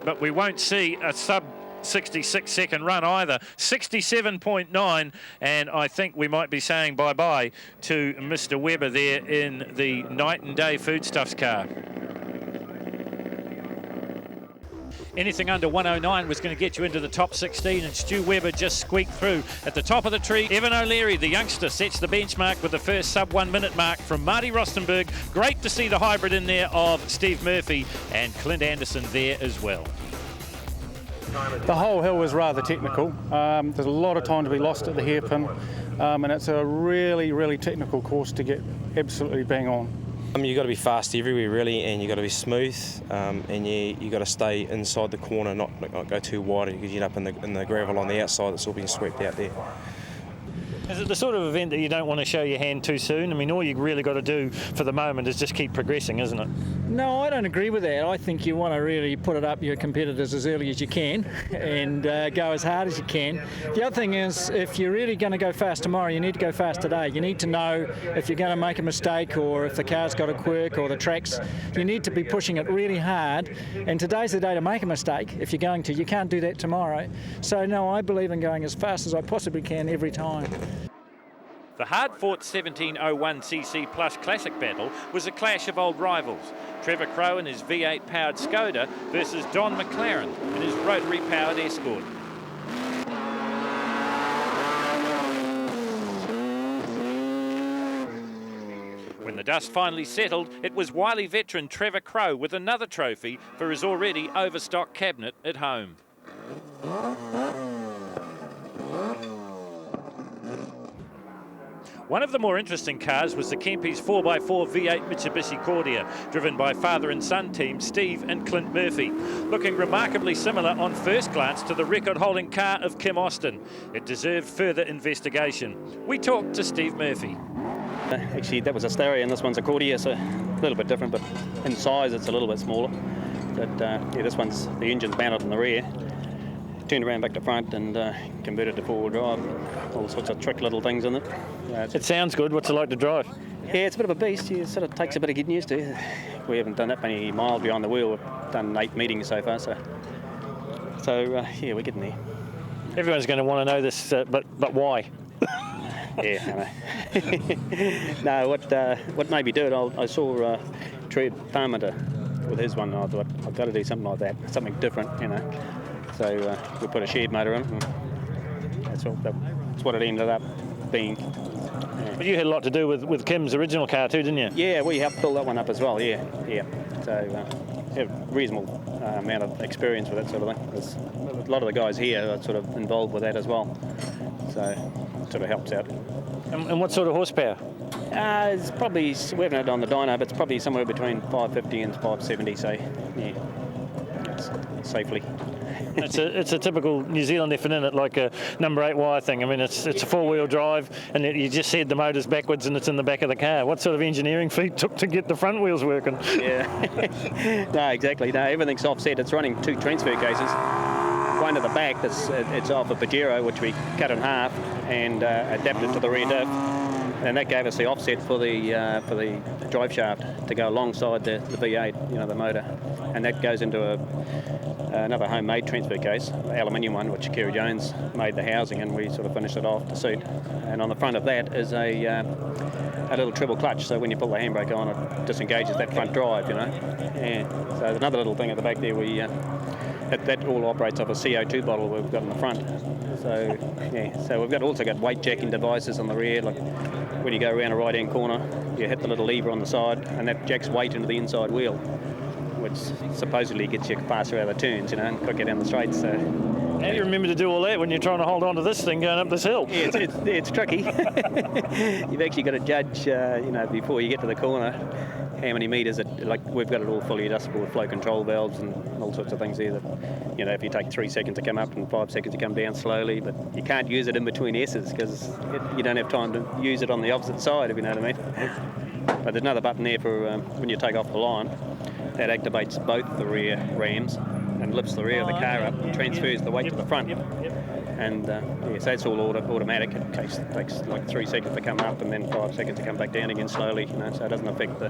but we won't see a sub 66-second run either. 67.9, and I think we might be saying bye-bye to Mr. Webber there in the Night and Day Foodstuffs car. Anything under 109 was going to get you into the top 16, and Stu Webber just squeaked through. At the top of the tree, Evan O'Leary, the youngster, sets the benchmark with the first sub 1 minute mark from Marty Rostenberg. Great to see the hybrid in there of Steve Murphy and Clint Anderson there as well. The whole hill was rather technical. There's a lot of time to be lost at the hairpin, and it's a really, really technical course to get absolutely bang on. You've got to be fast everywhere really, and you've got to be smooth, and you've got to stay inside the corner, not go too wide, because you get up in the gravel on the outside that's all being swept out there. Is it the sort of event that you don't want to show your hand too soon? I mean, all you really got to do for the moment is just keep progressing, isn't it? No, I don't agree with that. I think you want to really put it up your competitors as early as you can and go as hard as you can. The other thing is, if you're really going to go fast tomorrow, you need to go fast today. You need to know if you're going to make a mistake, or if the car's got a quirk, or the tracks. You need to be pushing it really hard, and today's the day to make a mistake. If you're going to, you can't do that tomorrow. So no, I believe in going as fast as I possibly can every time. The hard-fought 1701cc Plus Classic battle was a clash of old rivals. Trevor Crowe in his V8-powered Skoda versus Don McLaren in his rotary-powered Escort. When the dust finally settled, it was wily veteran Trevor Crowe with another trophy for his already overstocked cabinet at home. One of the more interesting cars was the Kempy's 4x4 V8 Mitsubishi Cordia, driven by father and son team Steve and Clint Murphy, looking remarkably similar on first glance to the record-holding car of Kim Austin. It deserved further investigation. We talked to Steve Murphy. Actually, that was a stereo and this one's a Cordia, so a little bit different, but in size it's a little bit smaller. But yeah, this one's, the engine's mounted in the rear, turned around back to front and converted to four-wheel drive. All sorts of trick little things in it. It sounds good. What's it like to drive? Yeah, it's a bit of a beast. It sort of takes a bit of getting used to. We haven't done that many miles behind the wheel. We've done 8 meetings so far, so yeah, we're getting there. Everyone's going to want to know this, but why? Yeah, I know. No, what made me do it, I saw Trev Parmenter with his one, and I thought, I've got to do something like that, something different, you know. So we put a shared motor in, and that's what it ended up being. Yeah. But you had a lot to do with Kim's original car too, didn't you? Yeah, we helped build that one up as well, yeah. So have a reasonable amount of experience with that sort of thing. There's a lot of the guys here are sort of involved with that as well, so it sort of helps out. And what sort of horsepower? It's probably, we haven't had it on the dyno, but it's probably somewhere between 550 and 570, so yeah, it's safely. It's a typical New Zealand effort, isn't it? Like a number 8 wire thing. I mean, it's a four-wheel drive, and you just said the motor's backwards and it's in the back of the car. What sort of engineering feat took to get the front wheels working? Yeah, no, exactly. No, everything's offset. It's running 2 transfer cases. One at the back, it's off a Pajero, which we cut in half and adapted to the rear diff, and that gave us the offset for the drive shaft to go alongside the V8, you know, the motor, and that goes into another homemade transfer case, aluminium one, which Kerry Jones made the housing, and we sort of finished it off to suit. And on the front of that is a little treble clutch, so when you pull the handbrake on, it disengages that front drive, you know. And so there's another little thing at the back there. That all operates off a CO2 bottle we've got in the front. So yeah, so we've also got weight jacking devices on the rear. Like when you go around a right-hand corner, you hit the little lever on the side, and that jacks weight into the inside wheel, which supposedly gets you faster out of the turns, you know, and quicker down the straights. So how do you remember to do all that when you're trying to hold on to this thing going up this hill? Yeah, it's tricky. You've actually got to judge, you know, before you get to the corner, how many metres like we've got it all fully adjustable with flow control valves and all sorts of things there that, you know, if you take 3 seconds to come up and 5 seconds to come down slowly, but you can't use it in between S's because you don't have time to use it on the opposite side, if you know what I mean. But there's another button there for when you take off the line, that activates both the rear rams and lifts the rear of the car up and transfers the weight to the front. And yeah, so it's all automatic. It takes like 3 seconds to come up and then 5 seconds to come back down again slowly, you know, so it doesn't affect the...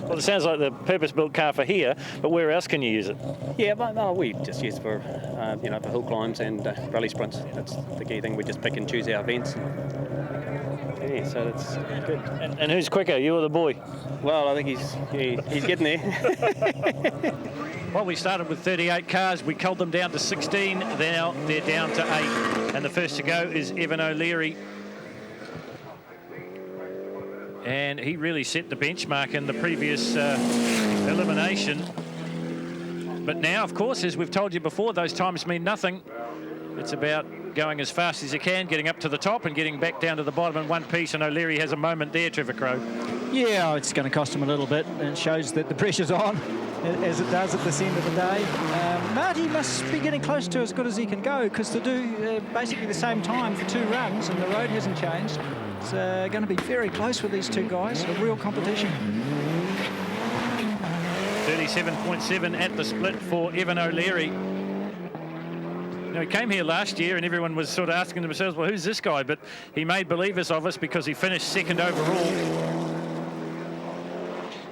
Well, it sounds like the purpose-built car for here, but where else can you use it? Yeah, but we just use it for, you know, for hill climbs and rally sprints. That's the key thing. We just pick and choose our events. Yeah, so that's good. And who's quicker, you or the boy? Well, I think he's getting there. Well, we started with 38 cars. We culled them down to 16. Now they're down to 8. And the first to go is Evan O'Leary. And he really set the benchmark in the previous elimination. But now, of course, as we've told you before, those times mean nothing. It's about going as fast as you can, getting up to the top and getting back down to the bottom in one piece. And O'Leary has a moment there, Trevor Crowe. Yeah, it's going to cost him a little bit, and it shows that the pressure's on, as it does at this end of the day. Marty must be getting close to as good as he can go, because to do basically the same time for 2 runs, and the road hasn't changed, it's going to be very close with these 2 guys, a real competition. 37.7 at the split for Evan O'Leary. He came here last year and everyone was sort of asking themselves, well, who's this guy? But he made believers of us because he finished 2nd overall.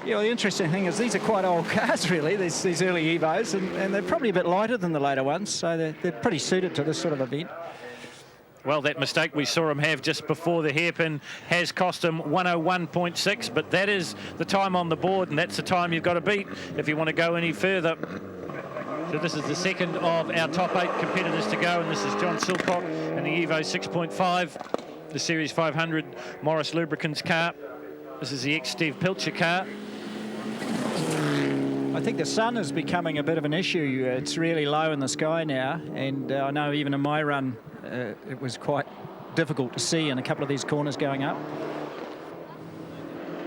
Yeah, well, the interesting thing is these are quite old cars, really, these early Evos, and they're probably a bit lighter than the later ones, so they're pretty suited to this sort of event. Well, that mistake we saw him have just before the hairpin has cost him 101.6, but that is the time on the board, and that's the time you've got to beat if you want to go any further. So this is the second of our top 8 competitors to go, and this is John Silcock in the Evo 6.5, the Series 500 Morris Lubricants car. This is the ex-Steve Pilcher car. I think the sun is becoming a bit of an issue. It's really low in the sky now, and I know even in my run it was quite difficult to see in a couple of these corners going up.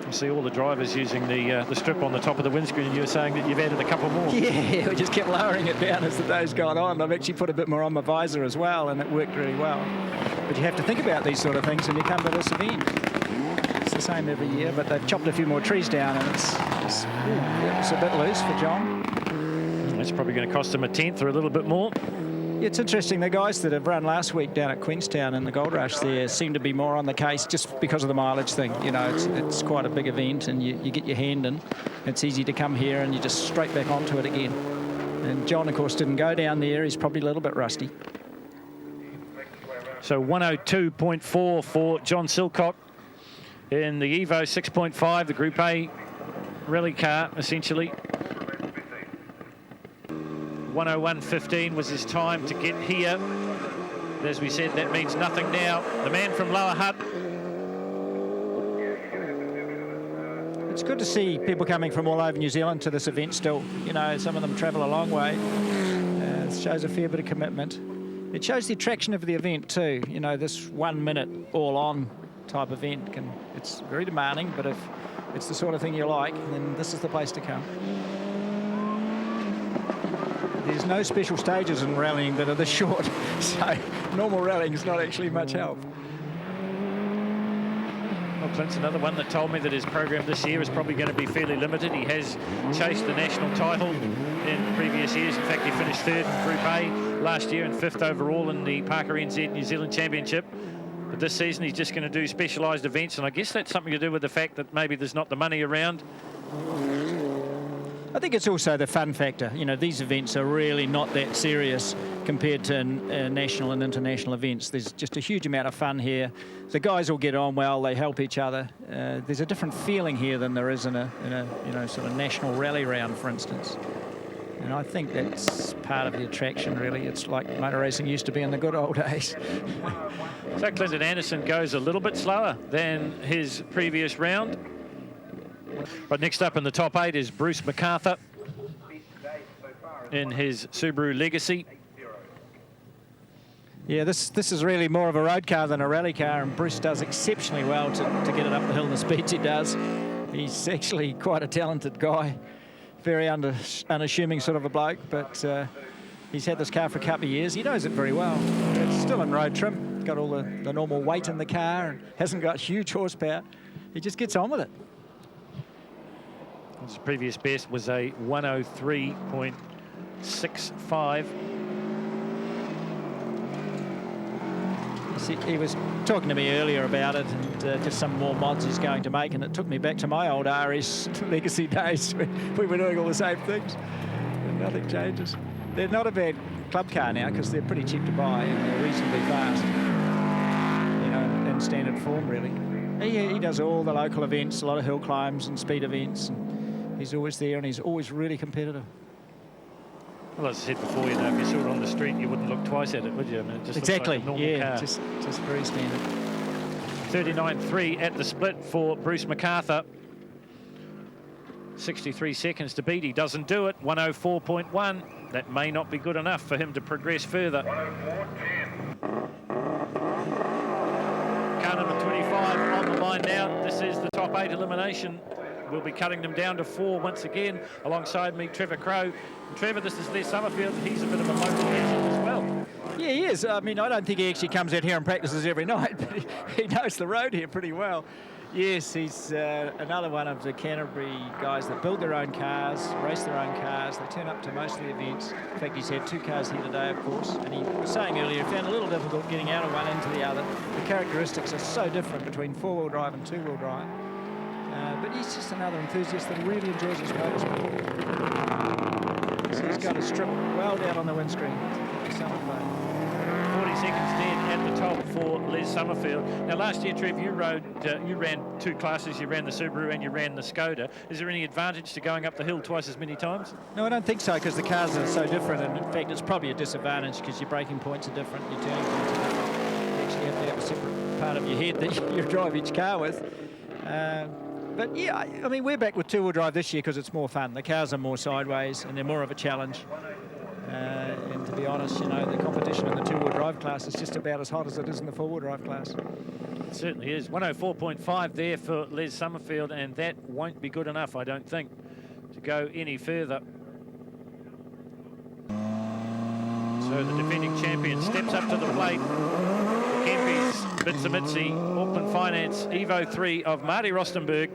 You see all the drivers using the strip on the top of the windscreen. You were saying that you've added a couple more. Yeah, we just kept lowering it down as the day's gone on. I've actually put a bit more on my visor as well, and it worked really well. But you have to think about these sort of things when you come to this event. It's the same every year, but they've chopped a few more trees down, and it's a bit loose for John. That's probably going to cost him a tenth or a little bit more. It's interesting, the guys that have run last week down at Queenstown in the Gold Rush there seem to be more on the case just because of the mileage thing. You know, it's quite a big event, and you get your hand in. It's easy to come here and you just straight back onto it again. And John, of course, didn't go down there. He's probably a little bit rusty. So 102.4 for John Silcock in the Evo 6.5, the Group A rally car, essentially. 101.15 was his time to get here. As we said, that means nothing now. The man from Lower Hutt. It's good to see people coming from all over New Zealand to this event still. You know, some of them travel a long way. It shows a fair bit of commitment. It shows the attraction of the event too. You know, this 1 minute all-on type event, it's very demanding, but if it's the sort of thing you like, then this is the place to come. There's no special stages in rallying that are this short, so normal rallying is not actually much help. Well, Clint's another one that told me that his program this year is probably going to be fairly limited. He has chased the national title in previous years. In fact, he finished third in Group A last year and fifth overall in the Parker NZ New Zealand Championship. But this season, he's just going to do specialised events, and I guess that's something to do with the fact that maybe there's not the money around. I think it's also the fun factor. You know, these events are really not that serious compared to national and international events. There's just a huge amount of fun here. The guys all get on well. They help each other. There's a different feeling here than there is in a you know, sort of national rally round, for instance. And I think that's part of the attraction, really. It's like motor racing used to be in the good old days. So Clinton Anderson goes a little bit slower than his previous round. But next up in the top 8 is Bruce MacArthur in his Subaru Legacy. Yeah, this is really more of a road car than a rally car, and Bruce does exceptionally well to get it up the hill in the speeds he does. He's actually quite a talented guy, very unassuming sort of a bloke, but he's had this car for a couple of years. He knows it very well. It's still in road trim, got all the normal weight in the car, and hasn't got huge horsepower. He just gets on with it. His previous best was a 103.65. He was talking to me earlier about it, and just some more mods he's going to make, and it took me back to my old RS Legacy days when we were doing all the same things, and nothing changes. They're not a bad club car now because they're pretty cheap to buy and they're reasonably fast, you know, in standard form, really. He does all the local events, a lot of hill climbs and speed events, and he's always there, and he's always really competitive. Well, as I said before, you know, if you saw it on the street, you wouldn't look twice at it, would you? I mean, it just exactly. looks like a normal car. Just very standard. 39.3 at the split for Bruce MacArthur. 63 seconds to beat. He doesn't do it. 104.1. That may not be good enough for him to progress further. Car number 25 on the line now. This is the top 8 elimination. We'll be cutting them down to 4 once again. Alongside me, Trevor Crowe. And Trevor, this is Les Summerfield. He's a bit of a local legend as well. Yeah, he is. I mean, I don't think he actually comes out here and practices every night, but he knows the road here pretty well. Yes, he's another one of the Canterbury guys that build their own cars, race their own cars. They turn up to most of the events. In fact, he's had 2 cars here today, of course. And he was saying earlier, he found it a little difficult getting out of one into the other. The characteristics are so different between 4-wheel drive and 2-wheel drive. But he's just another enthusiast that really enjoys his motorsport. So he's got a strip well down on the windscreen. 40 seconds dead at the top for Les Summerfield. Now, last year, Trev, you ran 2 classes. You ran the Subaru and you ran the Skoda. Is there any advantage to going up the hill twice as many times? No, I don't think so, because the cars are so different. And in fact, it's probably a disadvantage because your braking points are different, your turning points are different. You actually have to have a separate part of your head that you drive each car with. But yeah, I mean, we're back with 2-wheel drive this year because it's more fun. The cars are more sideways and they're more of a challenge. And to be honest, you know, the competition in the two-wheel drive class is just about as hot as it is in the four-wheel drive class. It certainly is. 104.5 there for Les Summerfield, and that won't be good enough, I don't think, to go any further. So the defending champion steps up to the plate. Kempy's Mitsubishi Auckland Finance Evo 3 of Marty Rostenberg.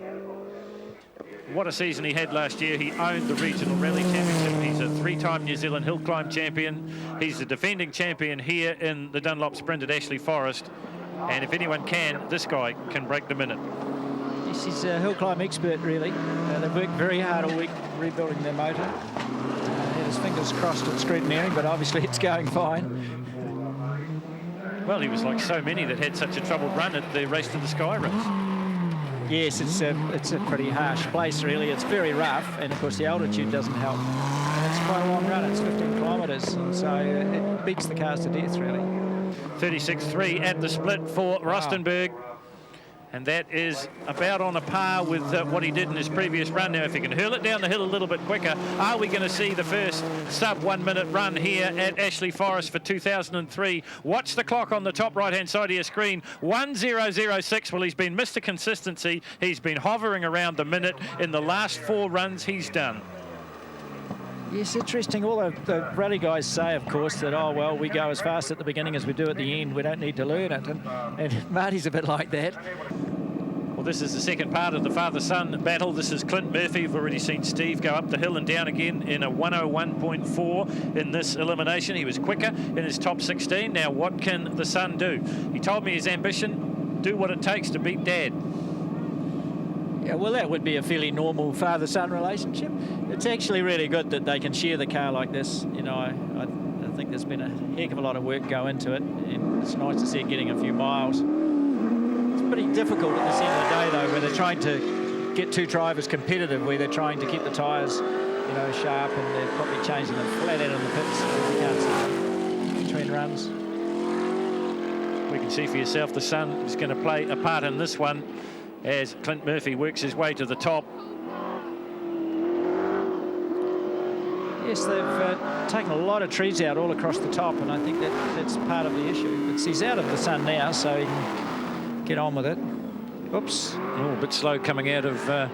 What a season he had last year. He owned the Regional Rally Championship. He's a three-time New Zealand hill climb champion. He's the defending champion here in the Dunlop Sprint at Ashley Forest. And if anyone can, this guy can break the minute. Yes, he's a hill climb expert, really. They've worked very hard all week rebuilding their motor. Had his fingers crossed at scrutineering, but obviously it's going fine. Well, he was like so many that had such a troubled run at the Race to the Sky race. Yes, it's a pretty harsh place, really. It's very rough, and of course the altitude doesn't help. And it's quite a long run. It's 15 kilometres, and so it beats the cars to death, really. 36.3 at the split for Rostenberg. And that is about on a par with what he did in his previous run. Now, if he can hurl it down the hill a little bit quicker, are we going to see the first sub-1 minute run here at Ashley Forest for 2003? Watch the clock on the top right-hand side of your screen. 1:0:06. Well, he's been Mr. Consistency. He's been hovering around the minute in the last 4 runs he's done. Yes, interesting. All the rally guys say, of course, that, oh, well, we go as fast at the beginning as we do at the end. We don't need to learn it. And Marty's a bit like that. Well, this is the second part of the father-son battle. This is Clint Murphy. We've already seen Steve go up the hill and down again in a 1:01.4 in this elimination. He was quicker in his top 16. Now, what can the son do? He told me his ambition, do what it takes to beat Dad. Yeah, well, that would be a fairly normal father-son relationship. It's actually really good that they can share the car like this. You know, I think there's been a heck of a lot of work go into it, and it's nice to see it getting a few miles. It's pretty difficult at this end of the day, though, where they're trying to get two drivers competitive, where they're trying to keep the tyres, you know, sharp, and they're probably changing them flat out in the pits. You can't see them between runs. We can see for yourself the son is going to play a part in this one, as Clint Murphy works his way to the top. Yes, they've taken a lot of trees out all across the top, and I think that's part of the issue. But he's out of the sun now, so he can get on with it. Oops. Oh, a bit slow coming out of the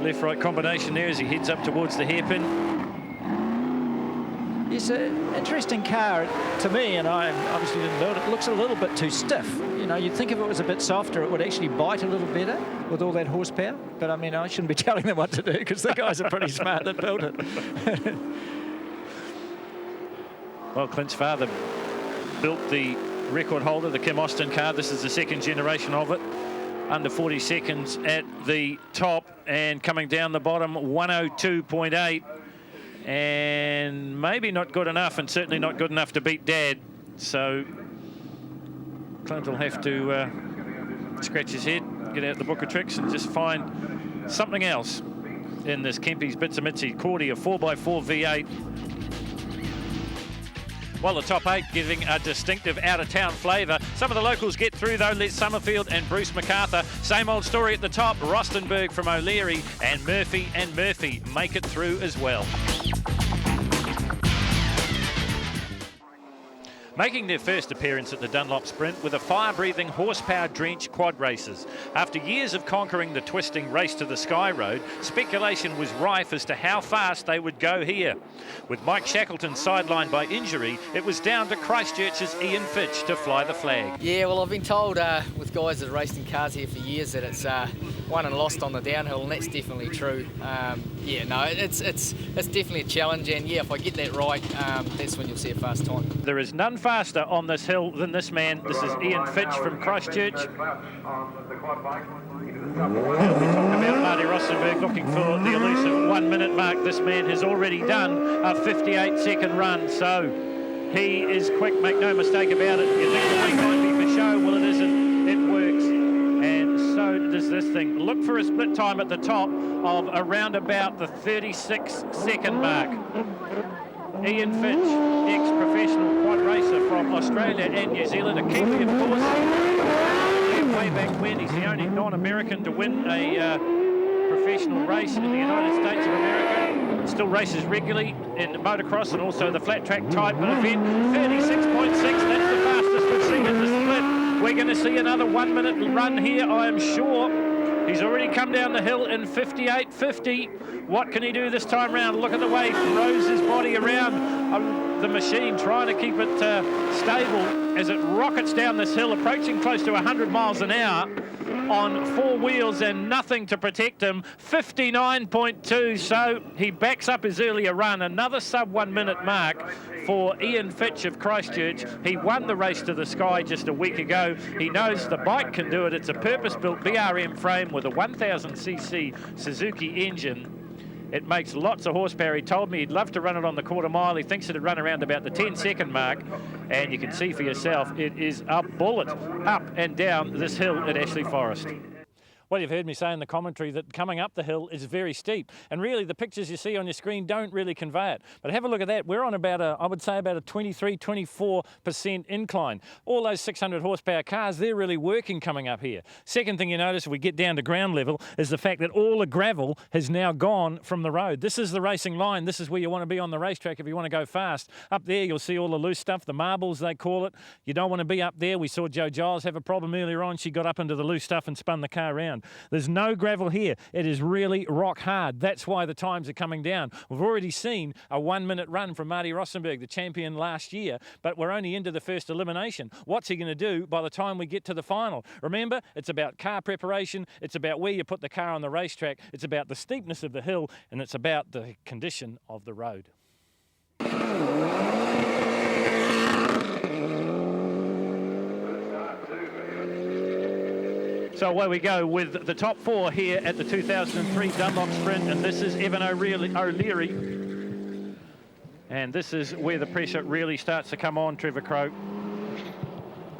left-right combination there as he heads up towards the hairpin. It's an interesting car to me, and I obviously didn't build it. It looks a little bit too stiff. You know, you'd think if it was a bit softer, it would actually bite a little better with all that horsepower. But I mean, I shouldn't be telling them what to do, because the guys are pretty smart that built it. Well, Clint's father built the record holder, the Kim Austin car. This is the second generation of it. Under 40 seconds at the top, and coming down the bottom, 1:02.8. And maybe not good enough, and certainly not good enough to beat Dad. So Clint will have to scratch his head, get out the book of tricks, and just find something else in this Kempy's Mitsubishi Cordy, a 4x4 V8. Well, the top 8 giving a distinctive out-of-town flavour. Some of the locals get through, though. Les Summerfield and Bruce MacArthur. Same old story at the top. Rostenberg from O'Leary, and Murphy make it through as well. Making their first appearance at the Dunlop Sprint with a fire-breathing, horsepower-drenched quad races. After years of conquering the twisting Race to the Sky road, speculation was rife as to how fast they would go here. With Mike Shackleton sidelined by injury, it was down to Christchurch's Ian Fitch to fly the flag. Yeah, well, I've been told with guys that have raced in cars here for years that it's won and lost on the downhill, and that's definitely true. Yeah, no, it's definitely a challenge, and yeah, if I get that right, that's when you'll see a fast time. There is none faster on this hill than this man. This is Ian Fitch from Christchurch. We're talking about Marty Rostenberg looking for the elusive 1 minute mark. This man has already done a 58-second run, so he is quick, make no mistake about it. You think the wing might be for show? Well, it isn't. It works, and so does this thing. Look for a split time at the top of around about the 36-second mark. Ian Fitch, ex-professional quad racer from Australia and New Zealand, a Kiwi, of course. Way back when, he's the only non-American to win a professional race in the United States of America. Still races regularly in motocross and also the flat track type event. 36.6, that's the fastest we've seen in the split. We're going to see another 1 minute run here, I am sure. He's already come down the hill in 58.50. What can he do this time round? Look at the way he throws his body around the machine, trying to keep it stable as it rockets down this hill, approaching close to 100 miles an hour on four wheels and nothing to protect him. 59.2, so he backs up his earlier run. Another sub 1 minute mark for Ian Fitch of Christchurch. He won the Race to the Sky just a week ago. He knows the bike can do it. It's a purpose-built BRM frame with a 1000cc Suzuki engine. It makes lots of horsepower. He told me he'd love to run it on the quarter mile. He thinks it'd run around about the 10-second mark. And you can see for yourself, it is a bullet up and down this hill at Ashley Forest. Well, you've heard me say in the commentary that coming up the hill is very steep. And really, the pictures you see on your screen don't really convey it. But have a look at that. We're on about I would say about a 23, 24% incline. All those 600 horsepower cars, they're really working coming up here. Second thing you notice if we get down to ground level is the fact that all the gravel has now gone from the road. This is the racing line. This is where you want to be on the racetrack if you want to go fast. Up there, you'll see all the loose stuff, the marbles, they call it. You don't want to be up there. We saw Jo Giles have a problem earlier on. She got up into the loose stuff and spun the car around. There's no gravel here. It is really rock hard. That's why the times are coming down. We've already seen a 1 minute run from Marty Rosenberg, the champion last year, but we're only into the first elimination. What's he going to do by the time we get to the final? Remember, it's about car preparation. It's about where you put the car on the racetrack. It's about the steepness of the hill, and it's about the condition of the road. So away we go with the top four here at the 2003 Dunlop Sprint, and this is Evan O'Leary. And this is where the pressure really starts to come on, Trevor Crowe.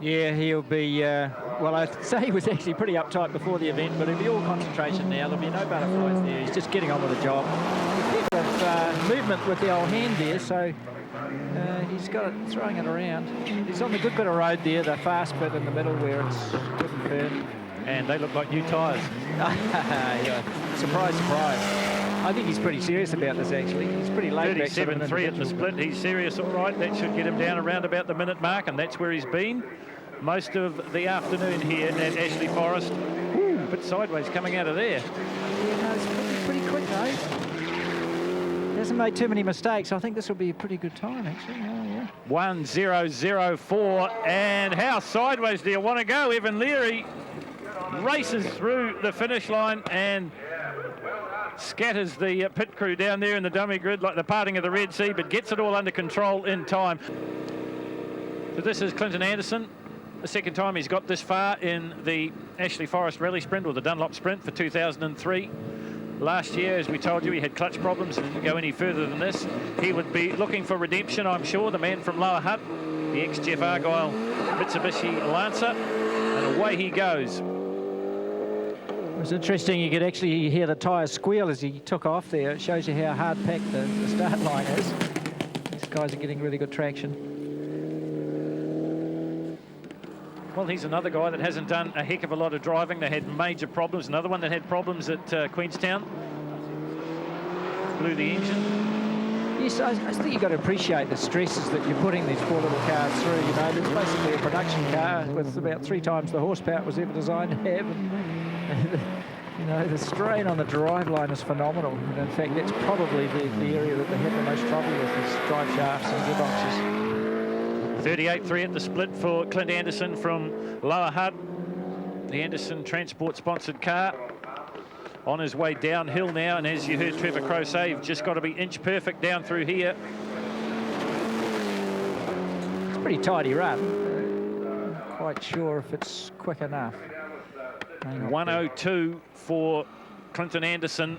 Yeah, he'll be, well, I'd say he was actually pretty uptight before the event, but it'll be all concentration now. There'll be no butterflies there. He's just getting on with the job. A bit of movement with the old hand there, so he's got it, throwing it around. He's on the good bit of road there, the fast bit in the middle where it's good and firm. And they look like new tyres. Yeah. Surprise, surprise. I think he's pretty serious about this, actually. He's pretty laid back. 37.3 at the split. He's serious, all right. That should get him down around about the minute mark, and that's where he's been most of the afternoon here at Ashley Forest. Ooh, a bit sideways coming out of there. Yeah, no, it's pretty quick, though. He hasn't made too many mistakes. I think this will be a pretty good time, actually. Oh, yeah. 1:0.04, and how sideways do you want to go? Evan Leary races through the finish line and scatters the pit crew down there in the dummy grid like the parting of the Red Sea, but gets it all under control in time. So this is Clinton Anderson. The second time he's got this far in the Ashley Forest Rally Sprint, or the Dunlop Sprint, for 2003. Last year, as we told you, he had clutch problems and didn't go any further than this. He would be looking for redemption, I'm sure, the man from Lower Hutt, the ex-Jeff Argyle Mitsubishi Lancer, and away he goes. It was interesting, you could actually hear the tyres squeal as he took off there. It shows you how hard-packed the start line is. These guys are getting really good traction. Well, he's another guy that hasn't done a heck of a lot of driving. They had major problems. Another one that had problems at Queenstown. Blew the engine. Yes, I think you've got to appreciate the stresses that you're putting these poor little cars through. You know, it's basically a production car with about 3 times the horsepower it was ever designed to have. You know, the strain on the driveline is phenomenal. And in fact, that's probably the area that they have the most trouble with, is drive shafts and gearboxes. 38.3 at the split for Clint Anderson from Lower Hutt. The Anderson Transport sponsored car on his way downhill now, and as you heard Trevor Crowe say, you've just got to be inch perfect down through here. It's a pretty tidy run. Not quite sure if it's quick enough. 1:02 for Clinton Anderson,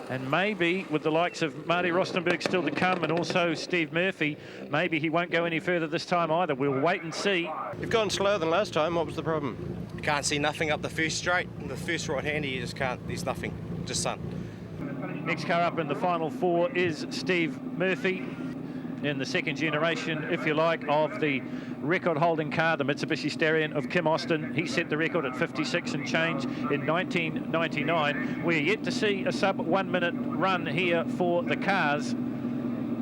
and maybe with the likes of Marty Rostenberg still to come, and also Steve Murphy, maybe he won't go any further this time either. We'll wait and see. You've gone slower than last time. What was the problem? You can't see nothing up the first straight. The first right-hander, you just can't, there's nothing, just sun. Next car up in the final four is Steve Murphy. in the second generation, if you like, of the record-holding car, the Mitsubishi Starion of Kim Austin. He set the record at 56 and change in 1999. We're yet to see a sub-1 minute run here for the cars.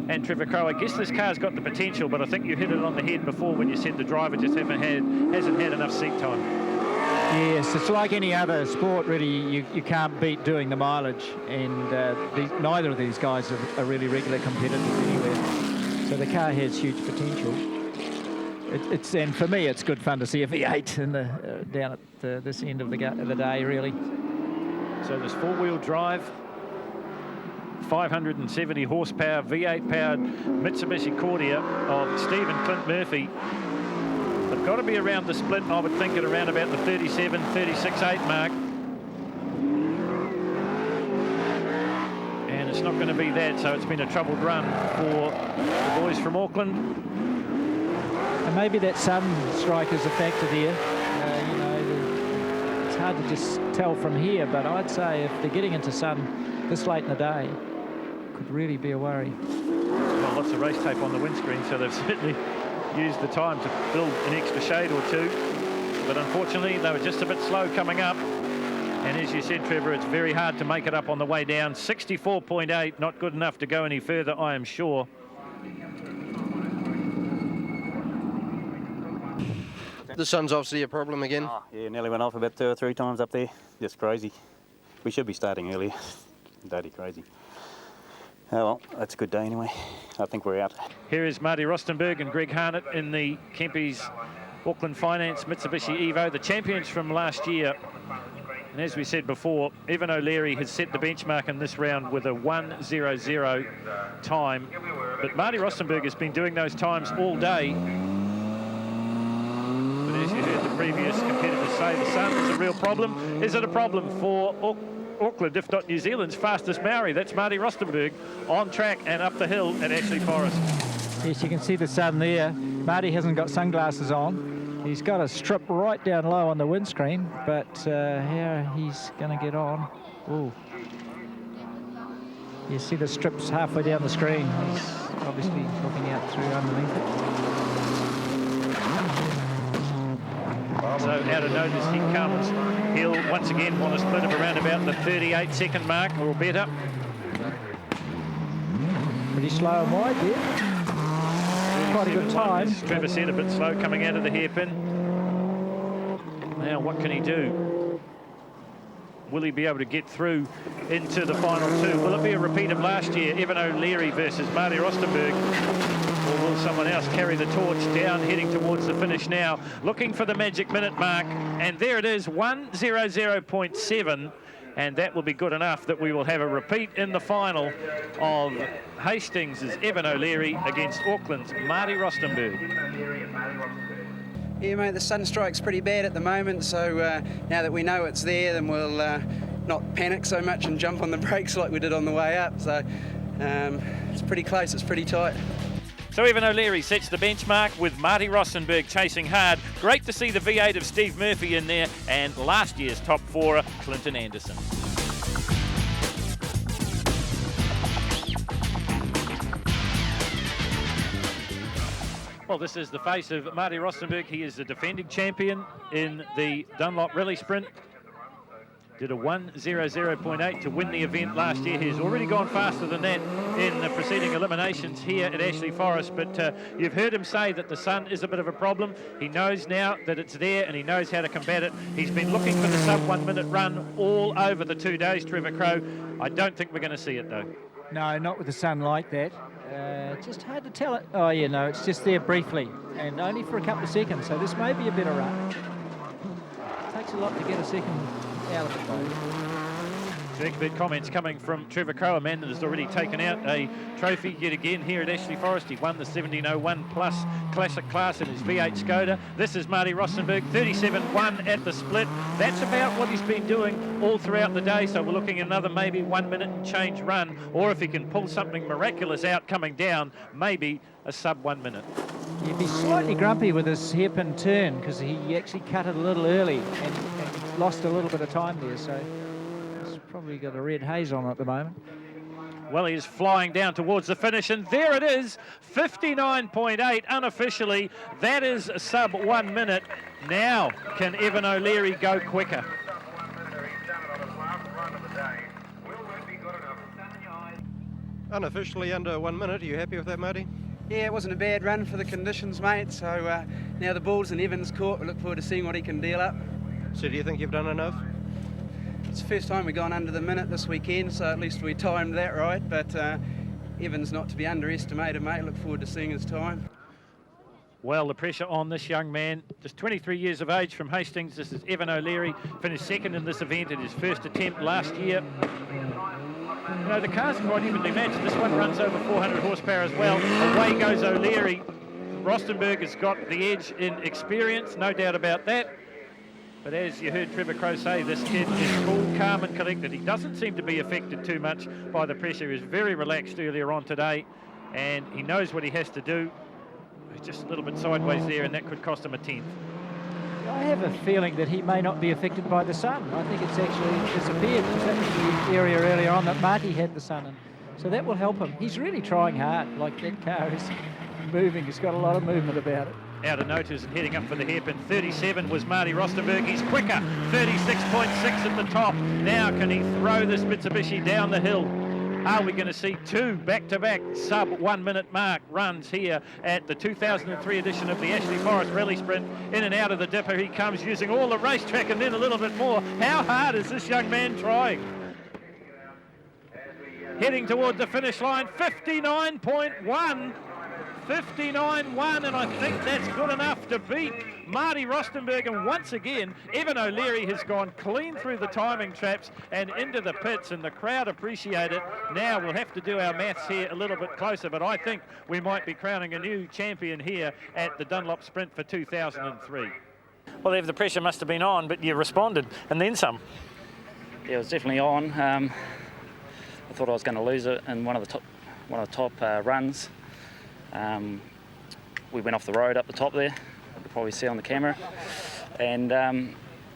And Trevor Crowe, I guess this car's got the potential, but I think you hit it on the head before when you said the driver just hasn't had enough seat time. Yes, it's like any other sport, really. You can't beat doing the mileage, and neither of these guys are really regular competitors anywhere. So the car has huge potential. And for me, it's good fun to see a V8 down at this end of the day, really. So this four-wheel drive, 570 horsepower, V8-powered Mitsubishi Cordia of Steve and Clint Murphy. They've got to be around the split, I would think, at around about the 37, 36.8 mark. And it's not going to be that, so it's been a troubled run for the boys from Auckland. And maybe that sun strike is a factor there. You know, it's hard to just tell from here, but I'd say if they're getting into sun this late in the day, could really be a worry. Well, lots of race tape on the windscreen, so they've certainly used the time to build an extra shade or two, but unfortunately they were just a bit slow coming up, and as you said, Trevor, it's very hard to make it up on the way down. 64.8, not good enough to go any further, I am sure. The sun's obviously a problem again. Oh, yeah, nearly went off about 2 or 3 times up there. Just crazy. We should be starting earlier. Bloody crazy. Oh well, that's a good day anyway. I think we're out. Here is Marty Rostenberg and Greg Harnett in the Kempy's Auckland Finance Mitsubishi Evo, the champions from last year. And as we said before, Evan O'Leary has set the benchmark in this round with a 1:00 time. But Marty Rostenberg has been doing those times all day. But as you heard the previous competitors say, the sun is a real problem. Is it a problem for Auckland, if not New Zealand's fastest Maori? That's Marty Rostenberg on track and up the hill at Ashley Forest. Yes, you can see the sun there. Marty hasn't got sunglasses on. He's got a strip right down low on the windscreen, but how he's going to get on. Ooh. You see the strips halfway down the screen. He's obviously looking out through underneath it. So out of notice he comes. He'll once again want a split of around about the 38-second mark or better. Pretty slow and wide there. Quite a good time. As Trevor said, a bit slow coming out of the hairpin. Now what can he do? Will he be able to get through into the final two? Will it be a repeat of last year, Evan O'Leary versus Marty Rostenberg? Or will someone else carry the torch down, heading towards the finish now, looking for the magic minute mark? And there it is, 1:00.7, and that will be good enough that we will have a repeat in the final of Hastings' Evan O'Leary against Auckland's Marty Rostenberg. Yeah, mate, the sunstrike's pretty bad at the moment, so now that we know it's there, then we'll not panic so much and jump on the brakes like we did on the way up. So it's pretty close, it's pretty tight. So Evan O'Leary sets the benchmark with Marty Rostenberg chasing hard. Great to see the V8 of Steve Murphy in there, and last year's top fourer, Clinton Anderson. Well, this is the face of Marty Rostenberg. He is the defending champion in the Dunlop Rally Sprint. Did a 1:00.8 to win the event last year. He's already gone faster than that in the preceding eliminations here at Ashley Forest, but you've heard him say that the sun is a bit of a problem. He knows now that it's there and he knows how to combat it. He's been looking for the sub-1 minute run all over the 2 days, Trevor Crowe. I don't think we're going to see it though. No, not with the sun like that. Just hard to tell it. Oh, yeah, no, it's just there briefly and only for a couple of seconds, so this may be a better run. It takes a lot to get a second out of it, though. Expert comments coming from Trevor Crowe, a man that has already taken out a trophy yet again here at Ashley Forest. He won the 1701 Plus Classic class in his V8 Skoda. This is Marty Rostenberg, 37.1 at the split. That's about what he's been doing all throughout the day, so we're looking at another maybe 1 minute and change run, or if he can pull something miraculous out coming down, maybe a sub 1 minute. He'd be slightly grumpy with his hairpin turn because he actually cut it a little early and lost a little bit of time there, so he's probably got a red haze on at the moment. Well, he's flying down towards the finish, and there it is, 59.8 unofficially. That is sub 1 minute. Now, can Evan O'Leary go quicker? Unofficially under 1 minute. Are you happy with that, Marty? Yeah, it wasn't a bad run for the conditions, mate. So now the ball's in Evan's court. We look forward to seeing what he can deal up. So do you think you've done enough? It's the first time we've gone under the minute this weekend, so at least we timed that right. But Evan's not to be underestimated, mate. Look forward to seeing his time. Well, the pressure on this young man, just 23 years of age from Hastings. This is Evan O'Leary, finished second in this event in his first attempt last year. You know, the cars are quite evenly matched. This one runs over 400 horsepower as well. Away goes O'Leary. Rostenberg has got the edge in experience, no doubt about that. But as you heard Trevor Crowe say, this kid is cool, calm and collected. He doesn't seem to be affected too much by the pressure. He was very relaxed earlier on today, and he knows what he has to do. He's just a little bit sideways there, and that could cost him a 10th. I have a feeling that he may not be affected by the sun. I think it's actually disappeared. That was the area earlier on that Marty had the sun in. So that will help him. He's really trying hard. Like, that car is moving. It's got a lot of movement about it. Out of notice and heading up for the hairpin. 37 was Marty Rostenberg. He's quicker. 36.6 at the top. Now can he throw this Mitsubishi down the hill? Are we going to see two back-to-back sub 1 minute mark runs here at the 2003 edition of the Ashley Forest Rally Sprint? In and out of the dipper he comes, using all the racetrack and then a little bit more. How hard is this young man trying? Heading toward the finish line, 59.1. 59.1, and I think that's good enough to beat Marty Rostenberg. And once again, Evan O'Leary has gone clean through the timing traps and into the pits, and the crowd appreciate it. Now we'll have to do our maths here a little bit closer, but I think we might be crowning a new champion here at the Dunlop Sprint for 2003. Well, Ev, the pressure must have been on, but you responded, and then some. Yeah, it was definitely on. I thought I was going to lose it in one of the top runs. We went off the road up the top there, you could probably see on the camera, and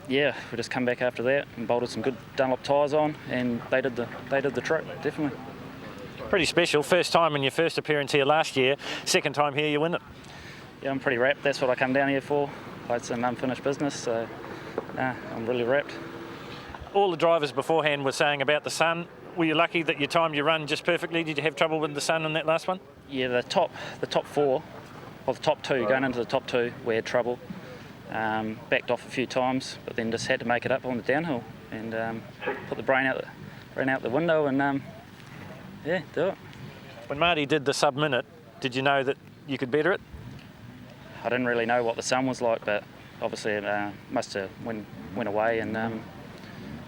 yeah, we just come back after that and bolted some good Dunlop tyres on, and they did the trick, definitely. Pretty special. First time in your first appearance here last year, second time here you win it. Yeah, I'm pretty wrapped. That's what I come down here for. I had some unfinished business, so I'm really wrapped. All the drivers beforehand were saying about the sun. Were you lucky that you timed your run just perfectly? Did you have trouble with the sun in that last one? Yeah, the top four, or the top two, going into the top two, we had trouble. Backed off a few times, but then just had to make it up on the downhill and put the brain out the window and yeah, do it. When Marty did the sub-minute, did you know that you could better it? I didn't really know what the sun was like, but obviously it must have went away, and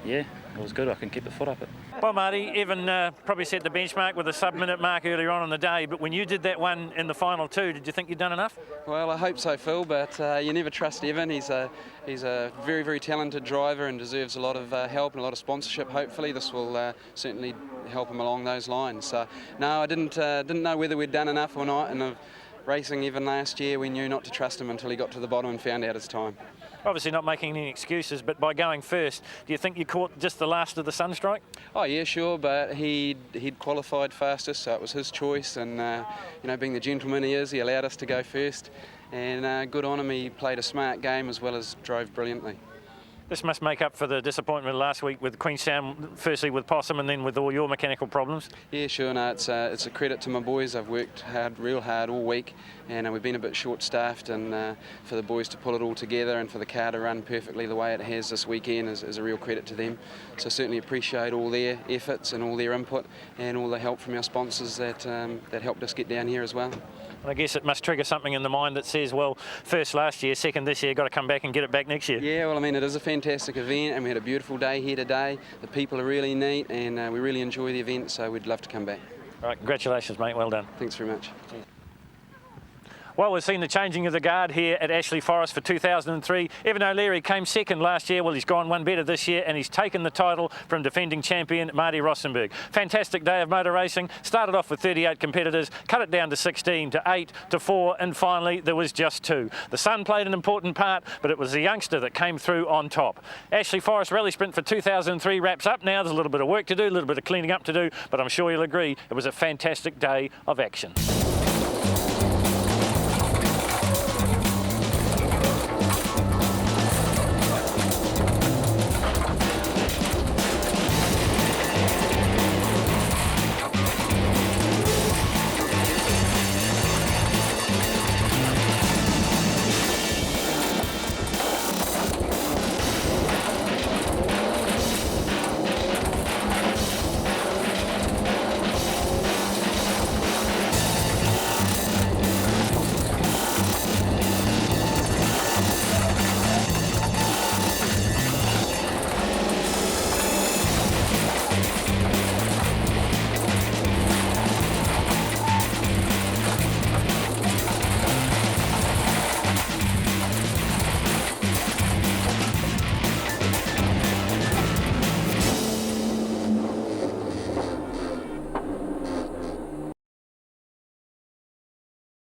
yeah, it was good. I can keep the foot up it. Well, Marty, Evan probably set the benchmark with a sub-minute mark earlier on in the day, but when you did that one in the final two, did you think you'd done enough? Well, I hope so, Phil, but you never trust Evan. He's a very, very talented driver and deserves a lot of help and a lot of sponsorship. Hopefully this will certainly help him along those lines. So, no, I didn't know whether we'd done enough or not, and racing Evan last year, we knew not to trust him until he got to the bottom and found out his time. Obviously not making any excuses, but by going first, do you think you caught just the last of the sunstrike? Oh yeah, sure, but he'd qualified fastest, so it was his choice, and you know, being the gentleman he is, he allowed us to go first, and good on him. He played a smart game as well as drove brilliantly. This must make up for the disappointment last week with Queenstown, firstly with Possum and then with all your mechanical problems. Yeah, sure. No, it's a credit to my boys. I've worked real hard all week, and we've been a bit short-staffed, and for the boys to pull it all together and for the car to run perfectly the way it has this weekend is a real credit to them. So certainly appreciate all their efforts and all their input and all the help from our sponsors that helped us get down here as well. I guess it must trigger something in the mind that says, well, first last year, second this year, got to come back and get it back next year. Yeah, well, I mean, it is a fantastic event, and we had a beautiful day here today. The people are really neat, and we really enjoy the event, so we'd love to come back. All right, congratulations, mate. Well done. Thanks very much. Well, we've seen the changing of the guard here at Ashley Forest for 2003. Evan O'Leary came second last year. Well, he's gone one better this year, and he's taken the title from defending champion Marty Rossenberg. Fantastic day of motor racing. Started off with 38 competitors, cut it down to 16, to 8, to 4, and finally there was just 2. The sun played an important part, but it was the youngster that came through on top. Ashley Forest Rally Sprint for 2003 wraps up now. There's a little bit of work to do, a little bit of cleaning up to do, but I'm sure you'll agree it was a fantastic day of action.